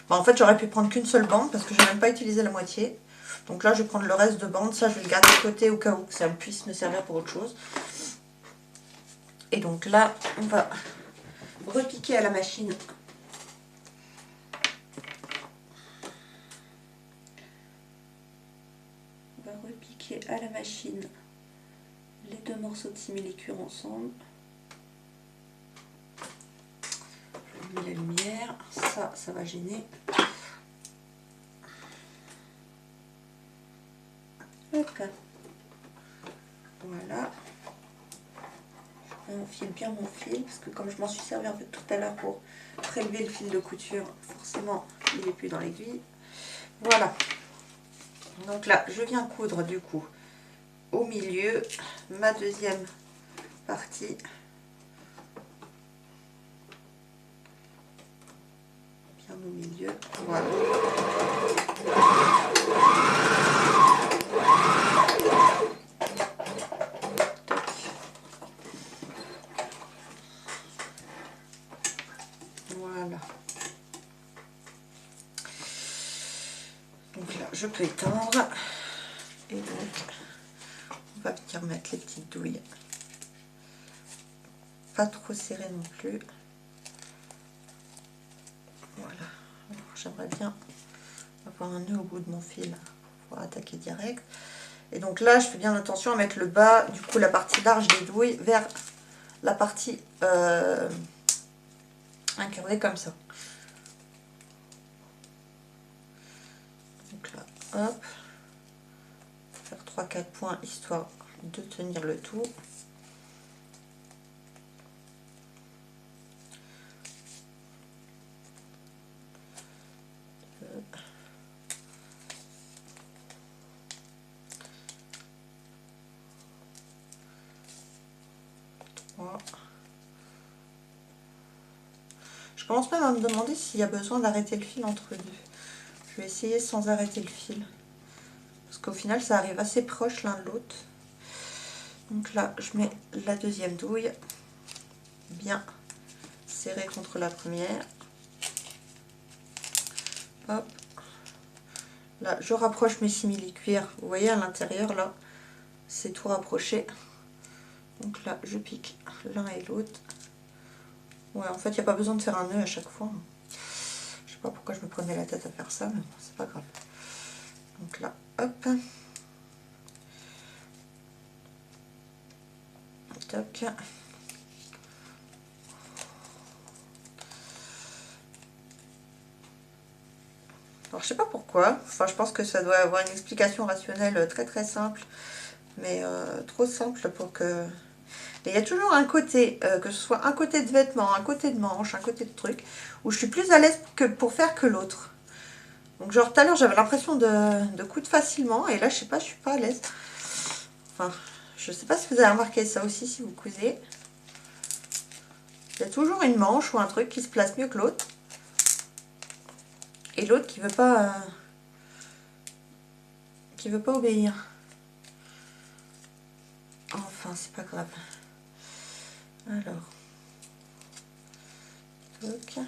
en fait, j'aurais pu prendre qu'une seule bande parce que je n'ai même pas utilisé la moitié. Donc là, je vais prendre le reste de bande. Ça, je vais le garder de côté au cas où que ça puisse me servir pour autre chose. Et donc là, on va repiquer à la machine. On va repiquer à la machine les 2 morceaux de simili-cuir ensemble. Je mets la lumière. Ça va gêner. Hop. Voilà. On file bien mon fil parce que comme je m'en suis servi en fait tout à l'heure pour prélever le fil de couture, forcément il n'est plus dans l'aiguille. Voilà. Donc là, je viens coudre du coup au milieu ma deuxième partie. Bien au milieu. Voilà. Voilà. Donc là, je peux étendre. Et donc, on va venir mettre les petites douilles. Pas trop serré non plus. Voilà. J'aimerais bien avoir un nœud au bout de mon fil pour attaquer direct. Et donc là, je fais bien attention à mettre le bas, du coup la partie large des douilles, vers la partie incurvée comme ça. Donc là, hop, faire 3-4 points histoire de tenir le tout. Je commence même à me demander s'il y a besoin d'arrêter le fil entre deux. Je vais essayer sans arrêter le fil. Parce qu'au final, ça arrive assez proche l'un de l'autre. Donc là, je mets la deuxième douille bien serrée contre la première. Hop. Là, je rapproche mes simili-cuirs. Vous voyez à l'intérieur, là, c'est tout rapproché. Donc là, je pique l'un et l'autre. Ouais, en fait, il n'y a pas besoin de faire un nœud à chaque fois. Je sais pas pourquoi je me prenais la tête à faire ça, mais bon, c'est pas grave. Donc là, hop. Toc. Alors, je sais pas pourquoi. Enfin, je pense que ça doit avoir une explication rationnelle très très simple. Mais trop simple pour que... Et il y a toujours un côté, que ce soit un côté de vêtements, un côté de manche, un côté de truc, où je suis plus à l'aise que pour faire que l'autre. Donc genre tout à l'heure j'avais l'impression de coudre facilement, et là je sais pas, je suis pas à l'aise. Enfin, je sais pas si vous avez remarqué ça aussi si vous cousez. Il y a toujours une manche ou un truc qui se place mieux que l'autre. Et l'autre qui veut pas obéir. Enfin, c'est pas grave. Alors. Toc.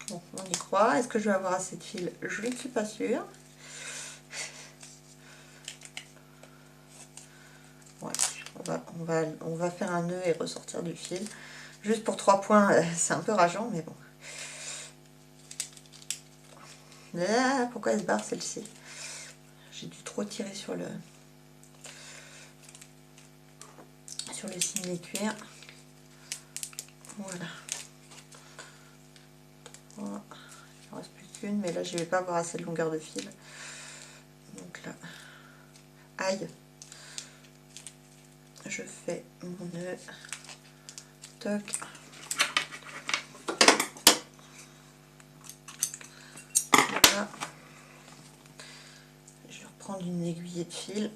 Bon, on y croit. Est-ce que je vais avoir assez de fil? Je ne suis pas sûre. Ouais, on va faire un nœud et ressortir du fil. Juste pour 3 points, c'est un peu rageant, mais bon. Ah, pourquoi elle se barre celle-ci? J'ai dû trop tirer sur le simili-cuir. Voilà. Voilà. Il ne reste plus qu'une, mais là je vais pas avoir assez de longueur de fil. Donc là, aïe, je fais mon nœud. Toc. Voilà. Je vais reprendre une aiguille de fil.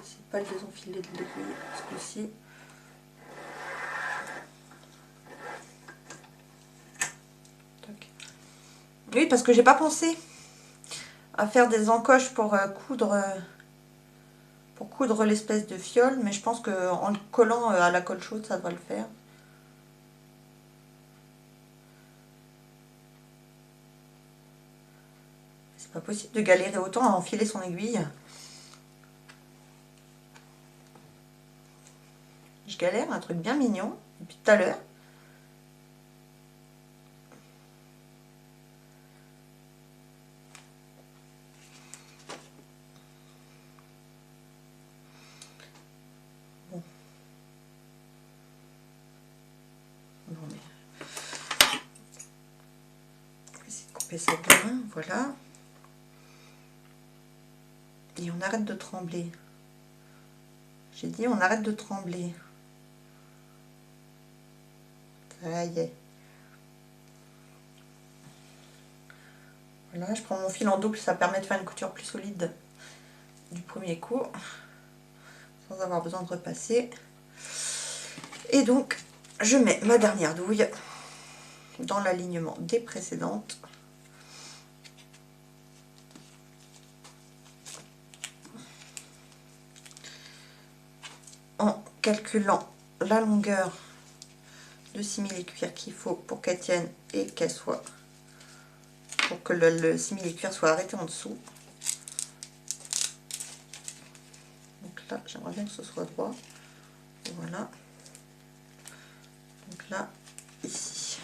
C'est pas le désenfiler de l'aiguille ce coup-ci. Oui, parce que j'ai pas pensé à faire des encoches pour coudre l'espèce de fiole, mais je pense qu'en le collant à la colle chaude, ça devrait le faire. C'est pas possible de galérer autant à enfiler son aiguille. Je galère, un truc bien mignon, depuis tout à l'heure. Bon. Bon, mais... on va essayer de couper ça bien, voilà. Et on arrête de trembler. J'ai dit on arrête de trembler. Ça y est. Voilà, je prends mon fil en double, ça permet de faire une couture plus solide du premier coup, sans avoir besoin de repasser. Et donc, je mets ma dernière douille dans l'alignement des précédentes. En calculant la longueur de simili-cuir qu'il faut pour qu'elle tienne et qu'elle soit, pour que le simili-cuir soit arrêté en dessous. Donc là, j'aimerais bien que ce soit droit. Voilà. Donc là, ici.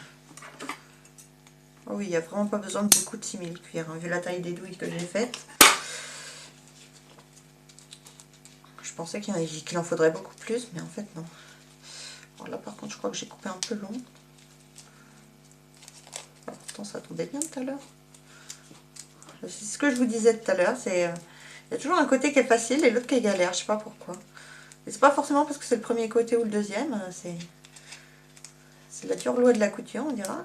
Oh oui, il n'y a vraiment pas besoin de beaucoup de simili-cuir, hein, vu la taille des douilles que j'ai faites. Je pensais qu'il en faudrait beaucoup plus, mais en fait non. Alors là par contre je crois que j'ai coupé un peu long. Alors, pourtant ça tombait bien tout à l'heure. C'est ce que je vous disais tout à l'heure, c'est il y a toujours un côté qui est facile et l'autre qui est galère, je sais pas pourquoi. Et c'est pas forcément parce que c'est le premier côté ou le deuxième, c'est la dure loi de la couture on dira.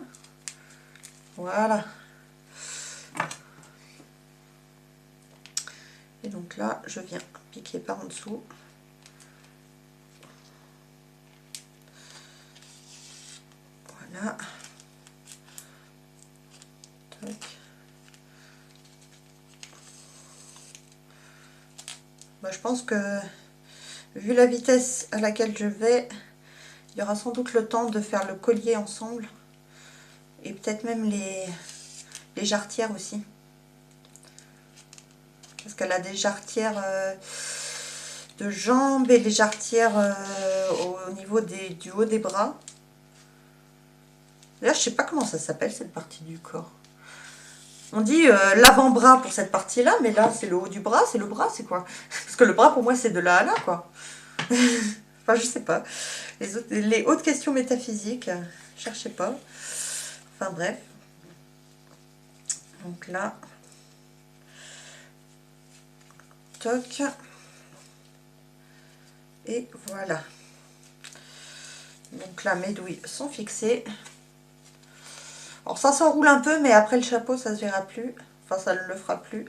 Voilà. Et donc là, je viens piquer par en dessous. Voilà. Tac. Bah, je pense que, vu la vitesse à laquelle je vais, il y aura sans doute le temps de faire le collier ensemble. Et peut-être même les jarretières aussi. Parce qu'elle a des jarretières de jambes et les jarretières au niveau du haut des bras. D'ailleurs, je sais pas comment ça s'appelle cette partie du corps. On dit l'avant-bras pour cette partie-là, mais là c'est le haut du bras, c'est le bras, c'est quoi? Parce que le bras pour moi c'est de là à là, quoi. Enfin, je sais pas. Les hautes questions métaphysiques, cherchez pas. Enfin bref. Donc là, toc. Et voilà. Donc là, mes douilles sont fixées. Alors ça s'enroule un peu, mais après le chapeau, ça se verra plus. Enfin, ça ne le fera plus.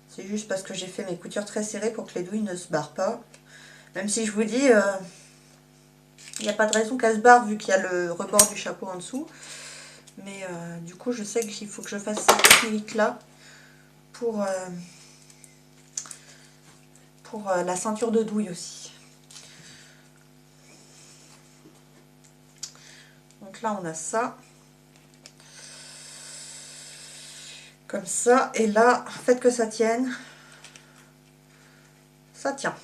C'est juste parce que j'ai fait mes coutures très serrées pour que les douilles ne se barrent pas. Même si je vous dis, il n'y a pas de raison qu'elle se barre vu qu'il y a le rebord du chapeau en dessous. Mais du coup, je sais qu'il faut que je fasse cette technique-là pour la ceinture de douille aussi. Donc là, on a ça. Comme ça. Et là, faites que ça tienne. Ça tient.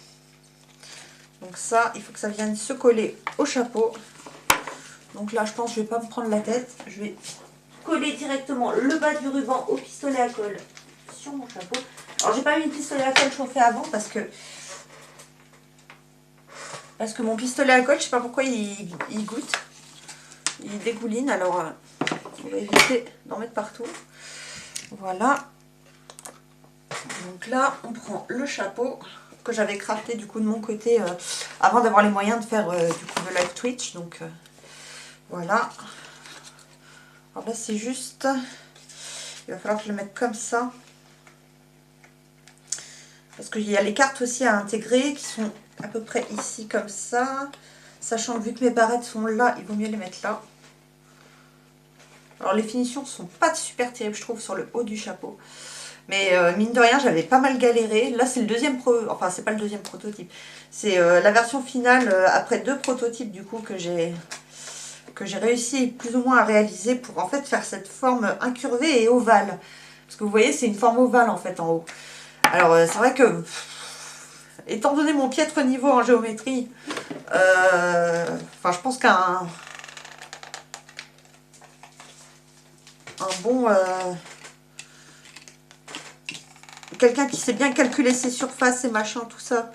Donc ça, il faut que ça vienne se coller au chapeau. Donc là, je pense que je ne vais pas me prendre la tête. Je vais coller directement le bas du ruban au pistolet à colle sur mon chapeau. Alors, j'ai pas mis le pistolet à colle chauffé avant parce que mon pistolet à colle, je sais pas pourquoi il goûte. Il dégouline. Alors, on va éviter d'en mettre partout. Voilà. Donc là, on prend le chapeau que j'avais crafté du coup de mon côté avant d'avoir les moyens de faire du coup le live Twitch. Donc voilà. Alors là, c'est juste, il va falloir que je le mette comme ça. Parce qu'il y a les cartes aussi à intégrer qui sont à peu près ici comme ça. Sachant que vu que mes barrettes sont là, il vaut mieux les mettre là. Alors les finitions sont pas super terribles je trouve sur le haut du chapeau. Mais mine de rien, j'avais pas mal galéré. Là, c'est le deuxième enfin, c'est pas le deuxième prototype. C'est la version finale après 2 prototypes du coup que j'ai réussi plus ou moins à réaliser pour en fait faire cette forme incurvée et ovale. Parce que vous voyez, c'est une forme ovale en fait en haut. Alors, c'est vrai que, étant donné mon piètre niveau en géométrie, enfin, je pense qu'un bon... quelqu'un qui sait bien calculer ses surfaces et machin, tout ça,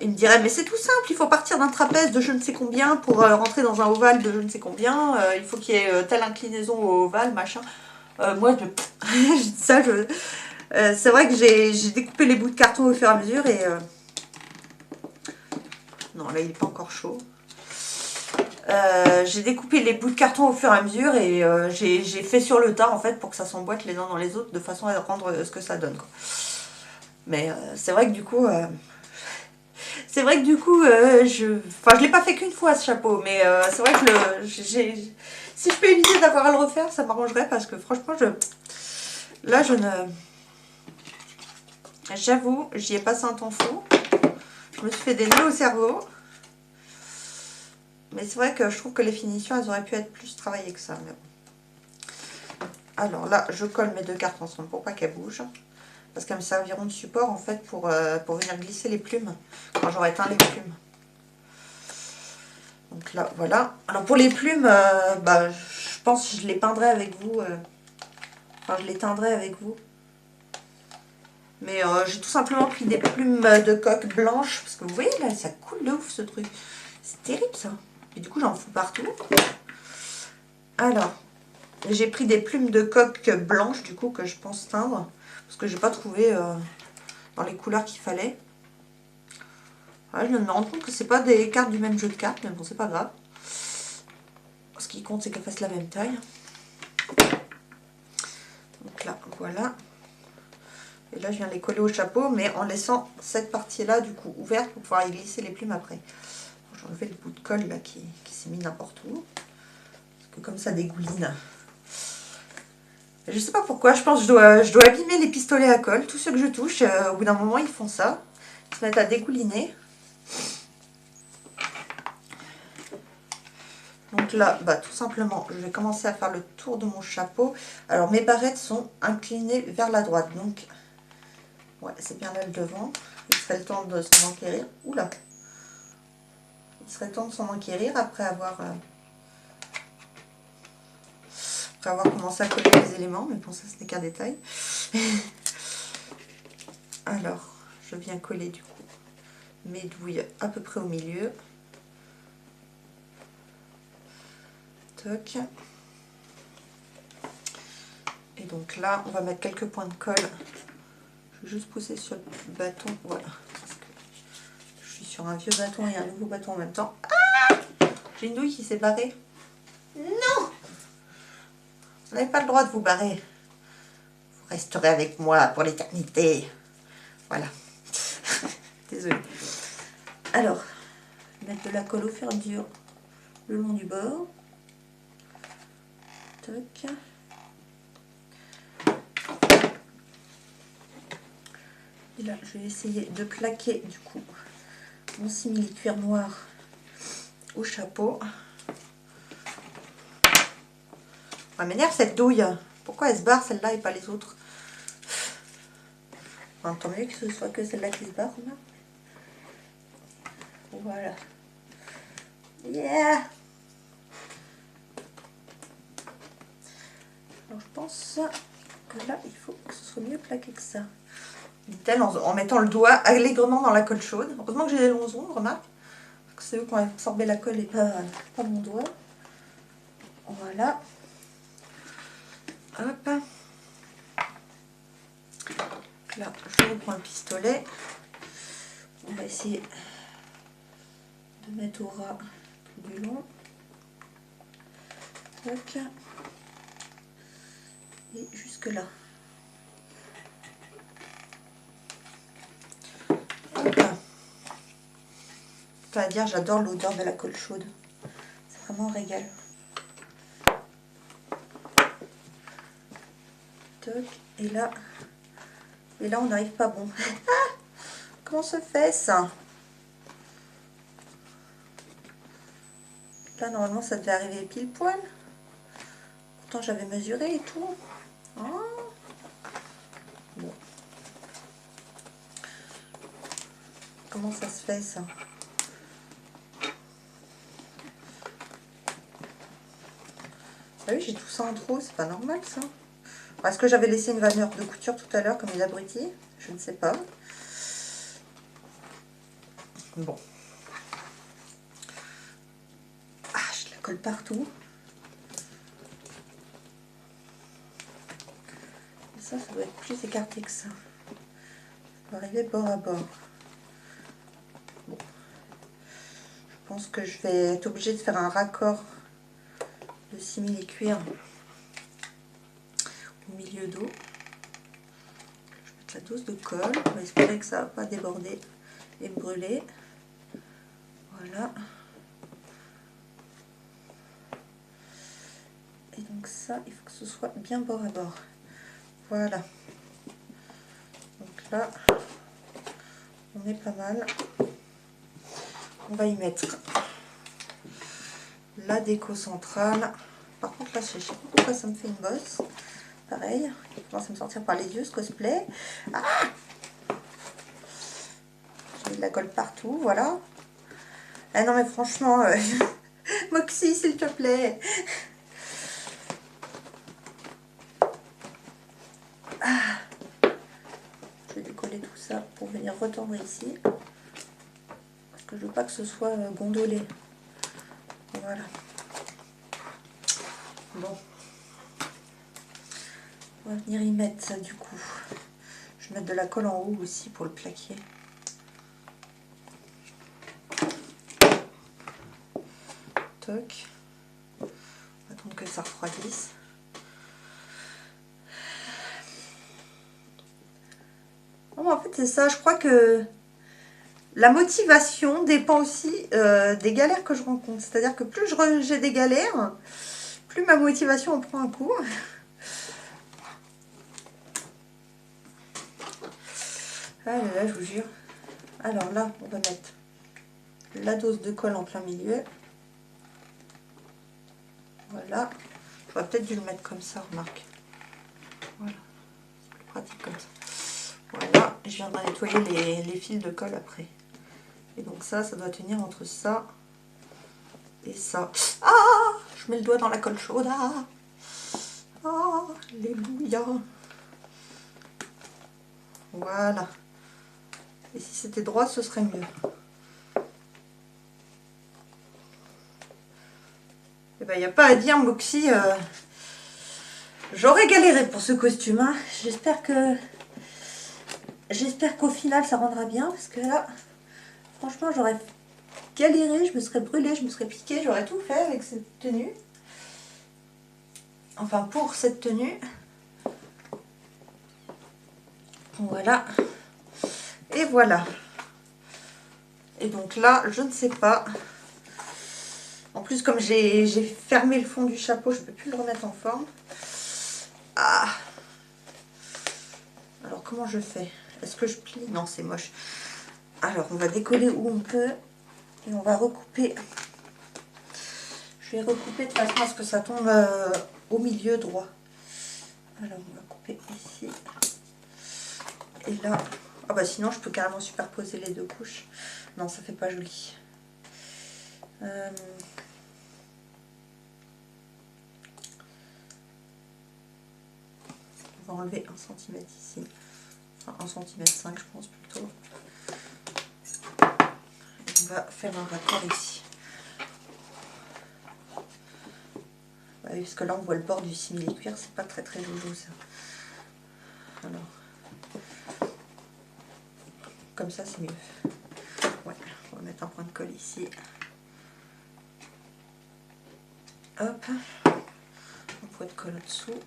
il me dirait, mais c'est tout simple, il faut partir d'un trapèze de je ne sais combien pour rentrer dans un ovale de je ne sais combien, il faut qu'il y ait telle inclinaison au ovale, machin. Moi, je dis ça, c'est vrai que j'ai découpé les bouts de carton au fur et à mesure et... non, là, il n'est pas encore chaud. J'ai découpé les bouts de carton au fur et à mesure et j'ai fait sur le tas en fait pour que ça s'emboîte les uns dans les autres de façon à rendre ce que ça donne, quoi. Mais c'est vrai que du coup je l'ai pas fait qu'une fois ce chapeau, mais c'est vrai que si je peux éviter d'avoir à le refaire, ça m'arrangerait parce que franchement là je ne, j'avoue, j'y ai passé un temps fou. Je me suis fait des nœuds au cerveau. Mais c'est vrai que je trouve que les finitions, elles auraient pu être plus travaillées que ça. Mais bon. Alors là, je colle mes 2 cartes ensemble pour pas qu'elles bougent. Parce qu'elles me serviront de support en fait pour venir glisser les plumes quand j'aurai teint les plumes. Donc là, voilà. Alors pour les plumes, bah, je pense que je les peindrai avec vous. Enfin, je les teindrai avec vous. Mais j'ai tout simplement pris des plumes de coque blanches. Parce que vous voyez là, ça coule de ouf ce truc. C'est terrible ça. Et du coup, j'en fous partout. Alors, j'ai pris des plumes de coque blanches, du coup, que je pense teindre. Parce que j'ai pas trouvé dans les couleurs qu'il fallait. Ouais, je viens de me rendre compte que c'est pas des cartes du même jeu de cartes, mais bon, c'est pas grave. Ce qui compte, c'est qu'elle fasse la même taille. Donc là, voilà. Et là, je viens les coller au chapeau, mais en laissant cette partie-là, du coup, ouverte pour pouvoir y glisser les plumes après. J'ai enlevé le bout de colle, là, qui s'est mis n'importe où. Parce que comme ça dégouline. Je sais pas pourquoi, je pense que je dois abîmer les pistolets à colle. Tous ceux que je touche, au bout d'un moment, ils font ça. Ils se mettent à dégouliner. Donc là, bah, tout simplement, je vais commencer à faire le tour de mon chapeau. Alors, mes barrettes sont inclinées vers la droite. Donc, ouais, c'est bien là le devant. Il serait le temps de s'en enquérir. Oula! Il serait temps de s'en enquérir après avoir commencé à coller les éléments. Mais bon, ça, ce n'est qu'un détail. Alors, je viens coller du coup mes douilles à peu près au milieu. Toc. Et donc là, on va mettre quelques points de colle. Je vais juste pousser sur le bâton. Voilà. Parce que je suis sur un vieux bâton et un nouveau bâton en même temps. Ah! J'ai une douille qui s'est barrée. Non! Vous n'avez pas le droit de vous barrer. Vous resterez avec moi pour l'éternité. Voilà. Désolée. Alors, mettre de la colle au fur et à mesure le long du bord. Toc. Et là, je vais essayer de plaquer du coup mon simili-cuir noir au chapeau. Ça m'énerve cette douille. Pourquoi elle se barre celle-là et pas les autres? Enfin, tant mieux que ce soit que celle-là qui se barre. Là. Voilà. Yeah! Alors je pense que là, il faut que ce soit mieux plaqué que ça. Dit-elle en mettant le doigt allègrement dans la colle chaude. Heureusement que j'ai des longs ongles, remarque. Parce que c'est eux qui ont absorbé la colle et pas mon doigt. Voilà. Hop. Là, je reprends un pistolet. On va essayer de mettre au ras tout du long. Tac. Et jusque là. Hop. Ça va dire, j'adore l'odeur de la colle chaude. C'est vraiment un régal. Toc. Et là on n'arrive pas bon. Ah, comment se fait ça? Là, normalement, ça devait arriver pile poil. Pourtant, j'avais mesuré et tout. Ah. Bon. Comment ça se fait, ça? Ah oui, j'ai tout ça en trop. C'est pas normal, ça. Est-ce que j'avais laissé une valeur de couture tout à l'heure, comme les abrutis? Je ne sais pas. Bon. Ah, je la colle partout. Ça doit être plus écarté que ça. Ça doit arriver bord à bord. Bon. Je pense que je vais être obligée de faire un raccord de simili-cuir au milieu d'eau. Je vais mettre la dose de colle. On va espérer que ça ne va pas déborder et me brûler. Voilà. Et donc ça, il faut que ce soit bien bord à bord. Voilà. Donc là, on est pas mal. On va y mettre la déco centrale. Par contre là, je sais pas pourquoi ça me fait une bosse. Pareil, il commence à me sortir par les yeux ce cosplay. Ah, j'ai mis de la colle partout, voilà. Ah non mais franchement, Moxie s'il te plaît. Ah. Je vais décoller tout ça pour venir retendre ici. Parce que je veux pas que ce soit gondolé. Voilà. Bon. On va venir y mettre ça du coup. Je vais mettre de la colle en haut aussi pour le plaquer. Toc. ça refroidisse. Bon, en fait, c'est ça. Je crois que la motivation dépend aussi des galères que je rencontre. C'est-à-dire que plus j'ai des galères, plus ma motivation en prend un coup. Ah là là, je vous jure. Alors là, on va mettre la dose de colle en plein milieu. Voilà. J'aurais peut-être dû le mettre comme ça, remarque. Voilà. C'est plus pratique comme ça. Voilà. Je viendrai nettoyer les fils de colle après. Et donc ça doit tenir entre ça et ça. Ah! Je mets le doigt dans la colle chaude. Ah! Ah! Alléluia! Voilà. Et si c'était droit, ce serait mieux. Et ben, il n'y a pas à dire, Moxie. J'aurais galéré pour ce costume. Hein. J'espère qu'au final, ça rendra bien. Parce que là, franchement, j'aurais galéré. Je me serais brûlée, je me serais piquée. J'aurais tout fait avec cette tenue. Enfin, pour cette tenue. Voilà. Et voilà. Et donc là, je ne sais pas. En plus, comme j'ai fermé le fond du chapeau, je ne peux plus le remettre en forme. Ah! Alors, comment je fais? Est-ce que je plie? Non, c'est moche. Alors, on va décoller où on peut. Et on va recouper. Je vais recouper de façon à ce que ça tombe au milieu droit. Alors, on va couper ici. Et là... Ah bah sinon, je peux carrément superposer les deux couches. Non, ça fait pas joli. On va enlever 1 cm ici. Enfin, 1 cm 5, je pense plutôt. Et on va faire un raccord ici. Bah oui, parce que là, on voit le bord du simili-cuir. C'est pas très très joujou, ça. Alors... Comme ça, c'est mieux. Ouais, on va mettre un point de colle ici. Hop. Un point de colle au-dessous.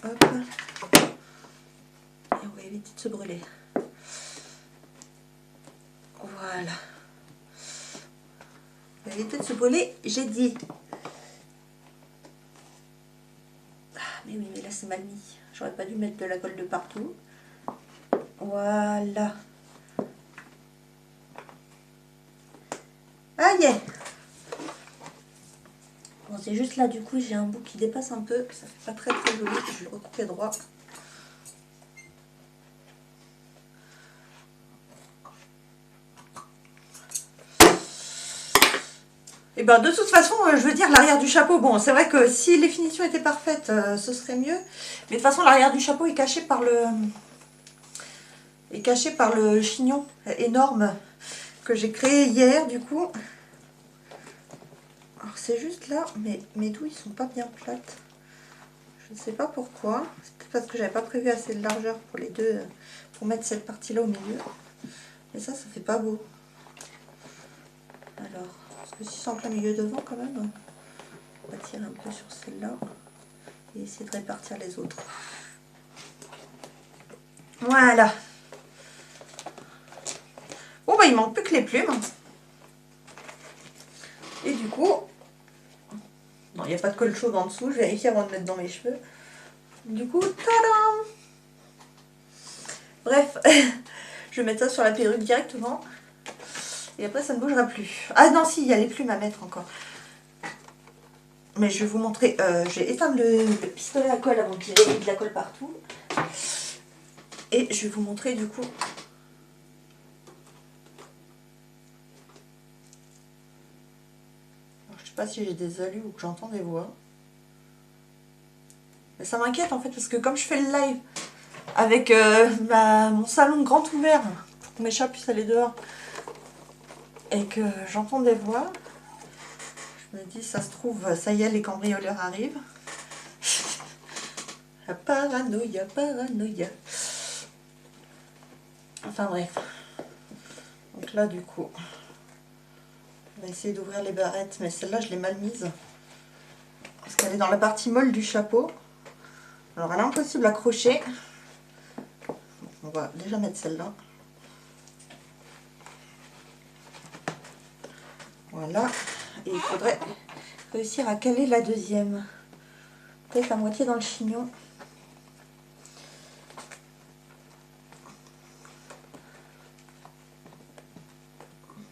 Hop. Et on va éviter de se brûler. Voilà. On va éviter de se brûler, j'ai dit. Ah, mais oui, mais là, c'est mal mis. J'aurais pas dû mettre de la colle de partout. Voilà. Ah, yeah. Bon, c'est juste là, du coup, j'ai un bout qui dépasse un peu. Ça fait pas très très joli. Je vais le recouper droit. Et ben de toute façon, je veux dire, l'arrière du chapeau, bon, c'est vrai que si les finitions étaient parfaites, ce serait mieux. Mais de toute façon, l'arrière du chapeau est caché par le chignon énorme que j'ai créé hier, du coup. Alors c'est juste là, mais mes douilles sont pas bien plates. Je ne sais pas pourquoi. C'est peut-être parce que j'avais pas prévu assez de largeur pour les deux, pour mettre cette partie-là au milieu. Et ça fait pas beau. Alors, parce que si c'est en plein milieu devant quand même, on va tirer un peu sur celle-là et essayer de répartir les autres. Voilà. Bon bah il manque plus que les plumes. Et du coup, non, il n'y a pas de colle chaude en dessous, je vérifie avant de mettre dans mes cheveux. Du coup, tadam! Bref, je vais mettre ça sur la perruque directement. Et après, ça ne bougera plus. Ah non, si, il y a les plumes à mettre encore. Mais je vais vous montrer. Je vais éteindre le pistolet à colle avant qu'il y ait de la colle partout. Et je vais vous montrer du coup. Alors, je sais pas si j'ai des alus ou que j'entends des voix. Mais ça m'inquiète en fait parce que comme je fais le live avec mon salon grand ouvert pour que mes chats puissent aller dehors et que j'entends des voix, je me dis ça se trouve, ça y est, les cambrioleurs arrivent. Paranoïa, paranoïa. Enfin bref. Donc là du coup, on va essayer d'ouvrir les barrettes, mais celle-là je l'ai mal mise. Elle est dans la partie molle du chapeau. Alors elle est impossible à crocher. On va déjà mettre celle-là. Voilà. Et il faudrait réussir à caler la deuxième. Peut-être à moitié dans le chignon.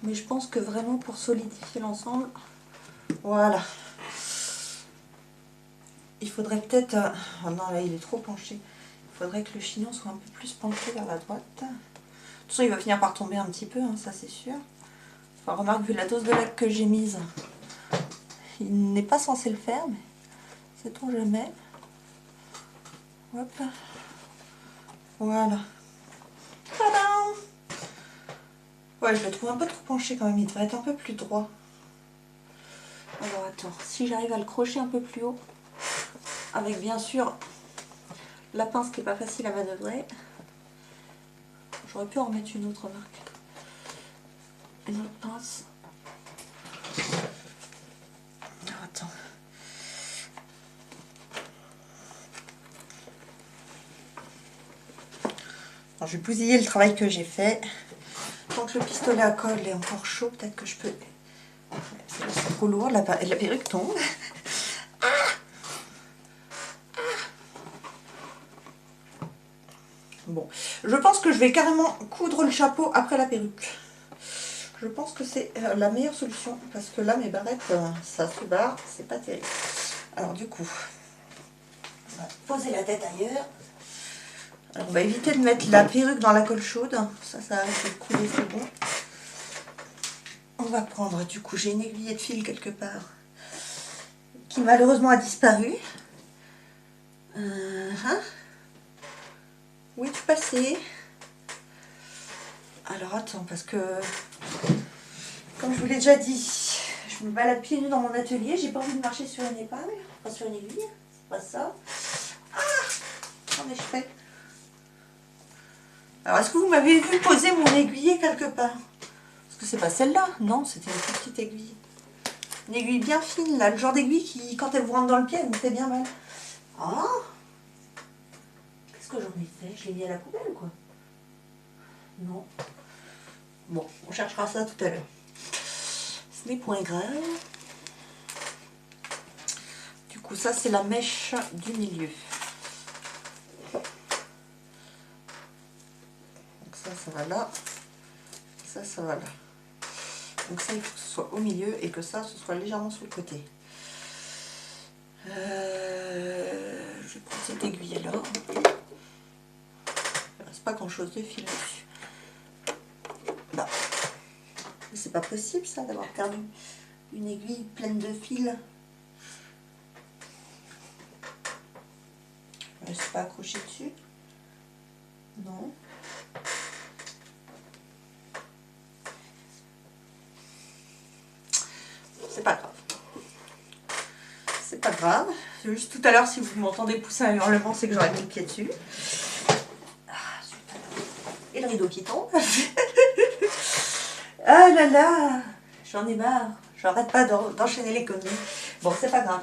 Mais je pense que vraiment pour solidifier l'ensemble, voilà. Il faudrait peut-être... oh non, là il est trop penché. Il faudrait que le chignon soit un peu plus penché vers la droite. De toute façon, il va finir par tomber un petit peu, hein, ça c'est sûr. Enfin, remarque, vu la dose de laque que j'ai mise, il n'est pas censé le faire, mais sait-on jamais. Hop. Voilà. Tadam! Ouais, je le trouve un peu trop penché quand même, il devrait être un peu plus droit. Alors attends, si j'arrive à le crocher un peu plus haut, avec bien sûr la pince qui n'est pas facile à manœuvrer. J'aurais pu en remettre une autre marque. Une autre pince. Alors, attends. Alors, je vais bousiller le travail que j'ai fait. Tant que le pistolet à colle est encore chaud, peut-être que je peux... C'est trop lourd, la perruque tombe. Bon, je pense que je vais carrément coudre le chapeau après la perruque. Je pense que c'est la meilleure solution, parce que là, mes barrettes, ça se barre, c'est pas terrible. Alors du coup, on va poser la tête ailleurs. Alors, on va éviter de mettre la perruque dans la colle chaude. Ça arrête de couler, c'est bon. On va prendre, du coup, j'ai une aiguille de fil quelque part, qui malheureusement a disparu. Où es-tu passé? Alors attends, parce que, comme je vous l'ai déjà dit, je me balade pieds nus dans mon atelier, j'ai pas envie de marcher sur une épingle, enfin sur une aiguille, c'est pas ça. Ah! Qu'en ai-je fait? Alors, est-ce que vous m'avez vu poser mon aiguiller quelque part? Parce que c'est pas celle-là, non, c'était une petite aiguille. Une aiguille bien fine, là, le genre d'aiguille qui, quand elle vous rentre dans le pied, elle vous fait bien mal. Ah! Qu'est-ce que j'en ai fait? Je l'ai mis à la poubelle ou quoi? Non. Bon, on cherchera ça tout à l'heure. Ce n'est point grave. Du coup, ça, c'est la mèche du milieu. Donc ça va là. Ça va là. Donc ça, il faut que ce soit au milieu et que ça, ce soit légèrement sur le côté. Je vais prendre cette aiguille-là. Il ne reste pas grand-chose de fil dessus. Bah. C'est pas possible, ça, d'avoir perdu une aiguille pleine de fils. Je ne suis pas accrochée dessus. Non. C'est pas grave. C'est pas grave. Juste tout à l'heure, si vous m'entendez pousser un hurlement, c'est que j'aurais mis le pied dessus. Et le rideau qui tombe. Ah là là, j'en ai marre. J'arrête pas d'enchaîner les conneries. Bon, c'est pas grave.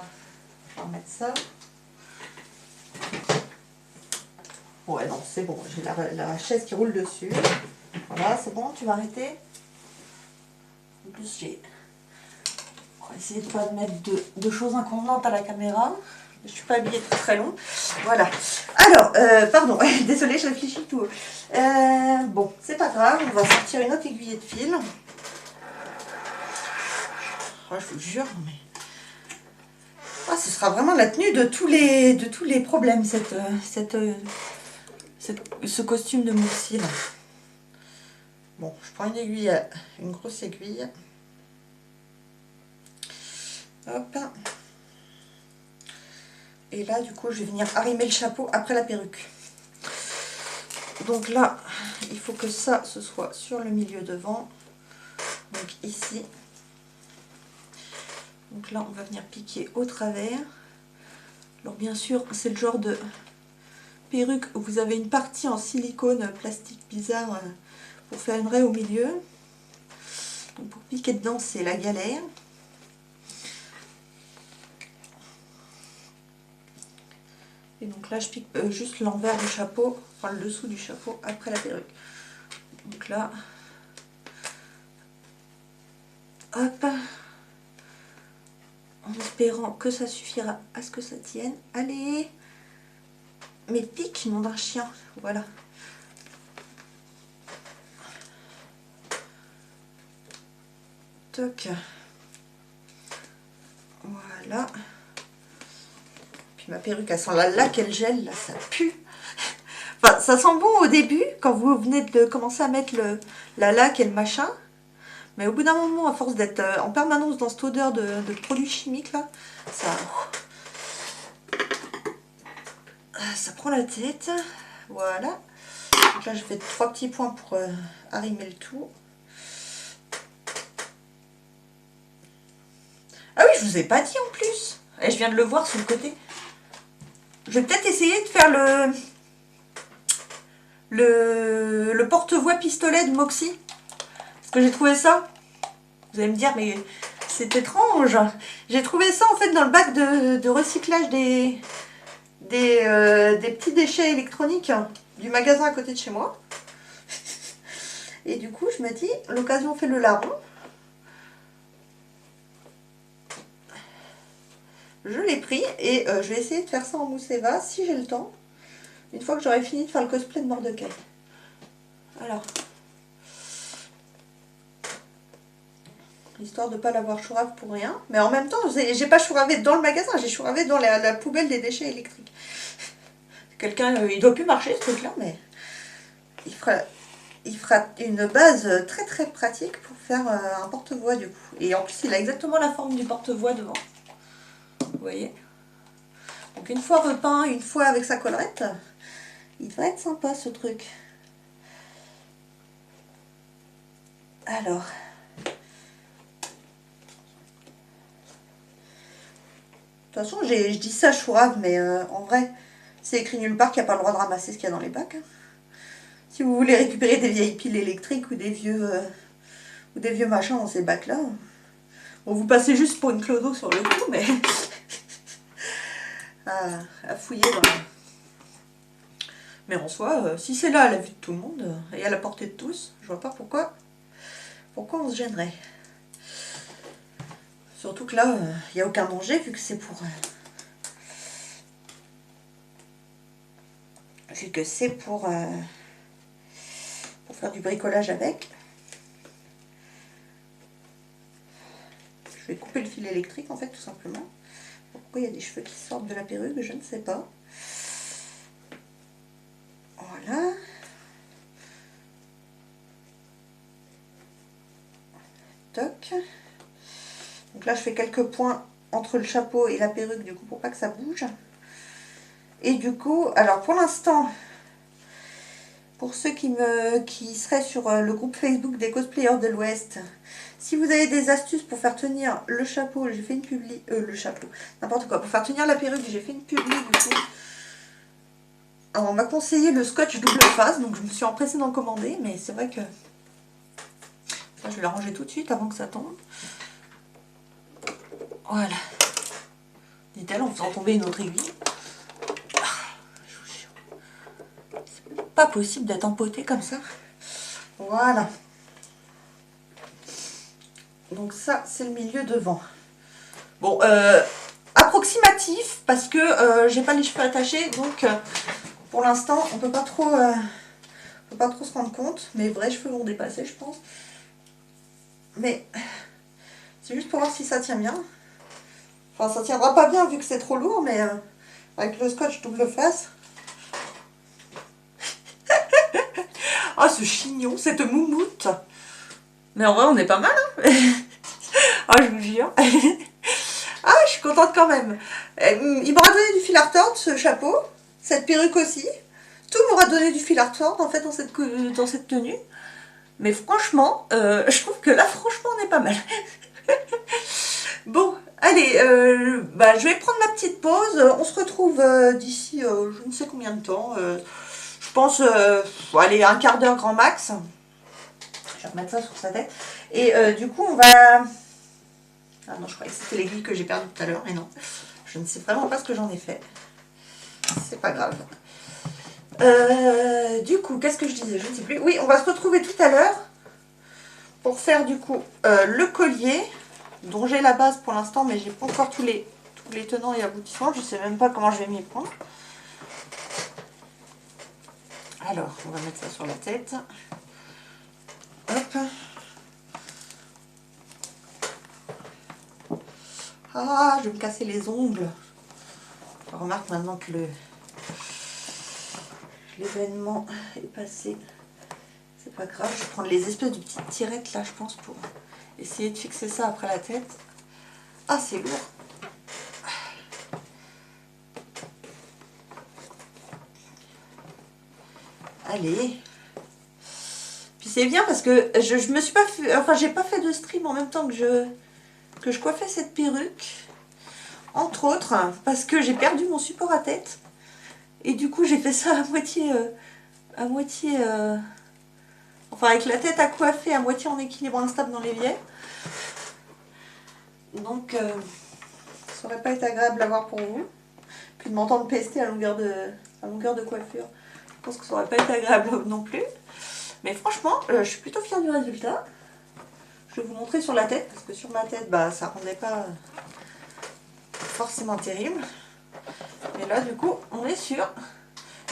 Je vais remettre ça. Ouais, non, c'est bon. J'ai la chaise qui roule dessus. Voilà, c'est bon, tu vas arrêter. En plus, on va essayer de ne pas mettre de choses inconvenantes à la caméra. Je ne suis pas habillée très long. Voilà. Alors, pardon, désolée, je réfléchis tout. Bon, c'est pas grave, on va sortir une autre aiguille de fil. Oh, je vous jure, mais... Oh, ce sera vraiment la tenue de tous les problèmes, ce costume de Moursi. Bon, je prends une aiguille, une grosse aiguille. Hop. Et là, du coup, je vais venir arrimer le chapeau après la perruque. Donc là, il faut que ça, ce soit sur le milieu devant. Donc ici. Donc là, on va venir piquer au travers. Alors bien sûr, c'est le genre de perruque où vous avez une partie en silicone plastique bizarre pour faire une raie au milieu. Donc pour piquer dedans, c'est la galère. Et donc là, je pique juste l'envers du chapeau, enfin le dessous du chapeau après la perruque. Donc là, hop, en espérant que ça suffira à ce que ça tienne. Allez, mais pique, nom d'un chien, voilà. Toc. Voilà. Puis ma perruque, elle sent la laque et le gel, là, ça pue. Enfin, ça sent bon au début, quand vous venez de commencer à mettre la laque et le machin. Mais au bout d'un moment, à force d'être en permanence dans cette odeur de produits chimiques, là, ça prend la tête. Voilà. Donc là, je fais 3 petits points pour arrimer le tout. Ah oui, je vous ai pas dit en plus. Et je viens de le voir sur le côté. Je vais peut-être essayer de faire le porte-voix pistolet de Moxie. Parce que j'ai trouvé ça. Vous allez me dire, mais c'est étrange. J'ai trouvé ça en fait dans le bac de recyclage des petits déchets électroniques du magasin à côté de chez moi. Et du coup, je me dis, l'occasion fait le larron. Je l'ai pris et je vais essayer de faire ça en mousse Eva si j'ai le temps. Une fois que j'aurai fini de faire le cosplay de Mordecai. Alors, histoire de ne pas l'avoir chourave pour rien. Mais en même temps, j'ai pas chouravé dans le magasin, j'ai chouravé dans la poubelle des déchets électriques. Quelqu'un, il doit plus marcher ce truc-là, mais il fera une base très très pratique pour faire un porte-voix du coup. Et en plus, il a exactement la forme du porte-voix devant. Vous voyez? Donc une fois repeint, une fois avec sa collerette, il devrait être sympa ce truc. Alors, de toute façon, je dis ça chourave, mais en vrai, c'est écrit nulle part qu'il n'y a pas le droit de ramasser ce qu'il y a dans les bacs. Hein. Si vous voulez récupérer des vieilles piles électriques ou des vieux machins dans ces bacs-là, bon, vous passez juste pour une clodo sur le coup, mais à fouiller dans la... Mais en soi, si c'est là à la vue de tout le monde et à la portée de tous, je vois pas pourquoi on se gênerait. Surtout que là, il n'y a aucun danger vu que c'est pour faire du bricolage avec. Je vais couper le fil électrique en fait tout simplement. Pourquoi il y a des cheveux qui sortent de la perruque, je ne sais pas. Voilà. Toc. Donc là je fais quelques points entre le chapeau et la perruque du coup pour pas que ça bouge. Et du coup, alors pour l'instant, pour ceux qui seraient sur le groupe Facebook des cosplayers de l'Ouest, si vous avez des astuces pour faire tenir le chapeau, j'ai fait une publi, le chapeau, n'importe quoi, pour faire tenir la perruque, j'ai fait une publi du coup. Alors on m'a conseillé le scotch double face, donc je me suis empressée d'en commander, mais c'est vrai que ça, je vais la ranger tout de suite avant que ça tombe. Voilà. Dit-elle en faisant tomber une autre aiguille. C'est pas possible d'être empoté comme ça. Voilà. Donc ça, c'est le milieu devant. Bon, approximatif, parce que j'ai pas les cheveux attachés, donc pour l'instant, on peut pas trop se rendre compte. Mes vrais cheveux vont dépasser, je pense. Mais c'est juste pour voir si ça tient bien. Enfin, ça tiendra pas bien vu que c'est trop lourd, mais avec le scotch double face. Ah, ce chignon, cette moumoute. Mais en vrai, on est pas mal, hein. Ah, je vous jure. Ah, je suis contente quand même. Il m'aura donné du fil à retordre, ce chapeau. Cette perruque aussi. Tout m'aura donné du fil à retordre, en fait, dans cette tenue. Mais franchement, je trouve que là, franchement, on est pas mal. Bon, allez, je vais prendre ma petite pause. On se retrouve d'ici je ne sais combien de temps. Je pense, allez, un quart d'heure grand max. Je vais remettre ça sur sa tête. Et du coup, on va... Ah non, je croyais que c'était l'aiguille que j'ai perdue tout à l'heure, mais non. Je ne sais vraiment pas ce que j'en ai fait. c'est pas grave. Du coup, qu'est-ce que je disais? Je ne sais plus. Oui, on va se retrouver tout à l'heure pour faire du coup le collier, dont j'ai la base pour l'instant, mais j'ai pas encore tous les tenants et aboutissants. Je sais même pas comment je vais m'y prendre. Alors, on va mettre ça sur la tête. Hop. Ah, je vais me casser les ongles. Je remarque maintenant que l'événement est passé. C'est pas grave, je vais prendre les espèces de petites tirettes là, je pense, pour essayer de fixer ça après la tête. Ah, c'est lourd. Allez. Puis c'est bien parce que je me suis pas fait, enfin j'ai pas fait de stream en même temps que je coiffais cette perruque. Entre autres, parce que j'ai perdu mon support à tête. Et du coup, j'ai fait ça à moitié... enfin, avec la tête à coiffer, à moitié en équilibre instable dans l'évier. Donc, ça aurait pas été agréable à voir pour vous. Puis de m'entendre pester à longueur de coiffure. Je pense que ça aurait pas été agréable non plus. Mais franchement, je suis plutôt fière du résultat. Je vais vous montrer sur la tête, parce que sur ma tête, bah, ça rendait pas forcément terrible. Mais là, du coup, on est sur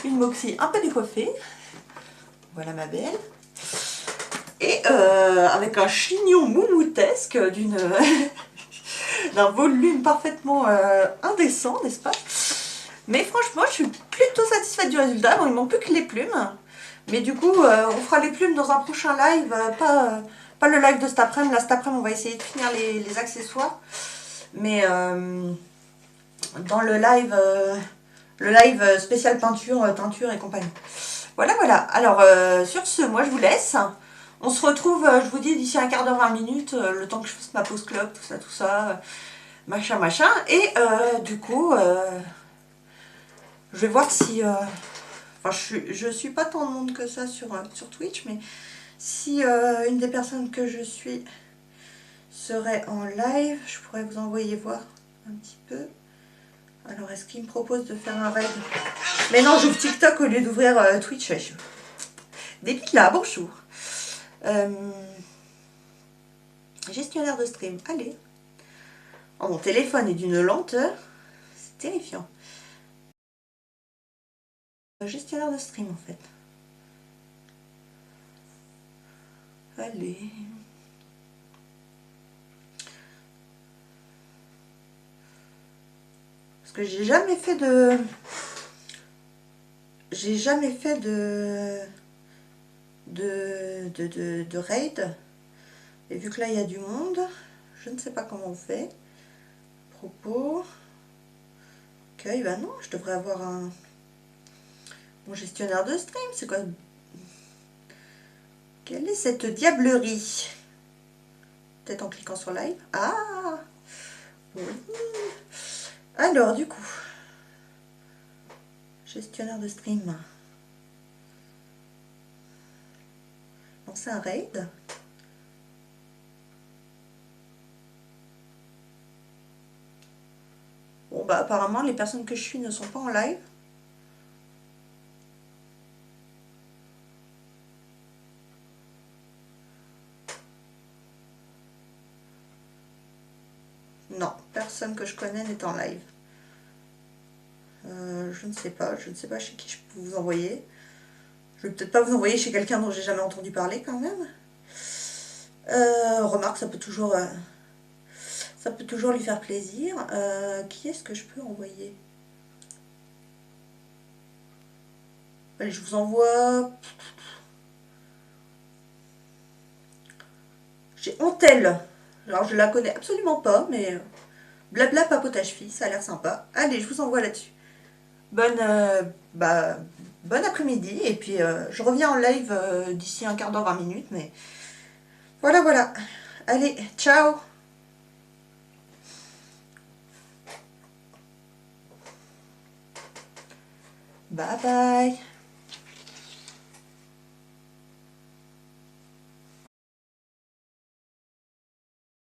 une moxie un peu décoiffée. Voilà ma belle. Et avec un chignon moumoutesque d'un volume parfaitement indécent, n'est-ce pas? Mais franchement, je suis plutôt satisfaite du résultat. Bon, il manque plus que les plumes. Mais du coup, on fera les plumes dans un prochain live. Pas le live de cet après-midi. Là, cet après-midi, on va essayer de finir les accessoires. Mais dans le live spécial peinture, teinture et compagnie. Voilà, voilà. Alors, sur ce, moi, je vous laisse. On se retrouve, je vous dis, d'ici un quart d'heure, 20 minutes, le temps que je fasse ma pause clope, tout ça, machin, machin. Et du coup, je vais voir si... enfin, je suis pas tant de monde que ça sur Twitch, mais si une des personnes que je suis serait en live, je pourrais vous envoyer voir un petit peu. Alors, est-ce qu'il me propose de faire un raid? Mais non, j'ouvre TikTok au lieu d'ouvrir Twitch. Débile là, bonjour. Gestionnaire de stream, allez. Oh, mon téléphone est d'une lenteur, c'est terrifiant. Gestionnaire de stream en fait. Allez. Parce que j'ai jamais fait de... J'ai jamais fait de raid. Et vu que là il y a du monde, je ne sais pas comment on fait. Propos. Accueil, bah non, je devrais avoir un... Mon gestionnaire de stream, c'est quoi? Quelle est cette diablerie? Peut-être en cliquant sur live. Ah oui. Alors, du coup, gestionnaire de stream. Lancer un raid. Bon, bah apparemment, les personnes que je suis ne sont pas en live. Non, personne que je connais n'est en live. Je ne sais pas chez qui je peux vous envoyer. Je vais peut-être pas vous envoyer chez quelqu'un dont j'ai jamais entendu parler quand même. Remarque, ça peut toujours lui faire plaisir. Qui est-ce que je peux envoyer? Allez, je vous envoie... J'ai Antel. Alors, je la connais absolument pas, mais... Blabla papotage fille, ça a l'air sympa. Allez, je vous envoie là-dessus. Bonne après-midi. Et puis, je reviens en live d'ici un quart d'heure, 20 minutes. Mais voilà, voilà. Allez, ciao. Bye bye.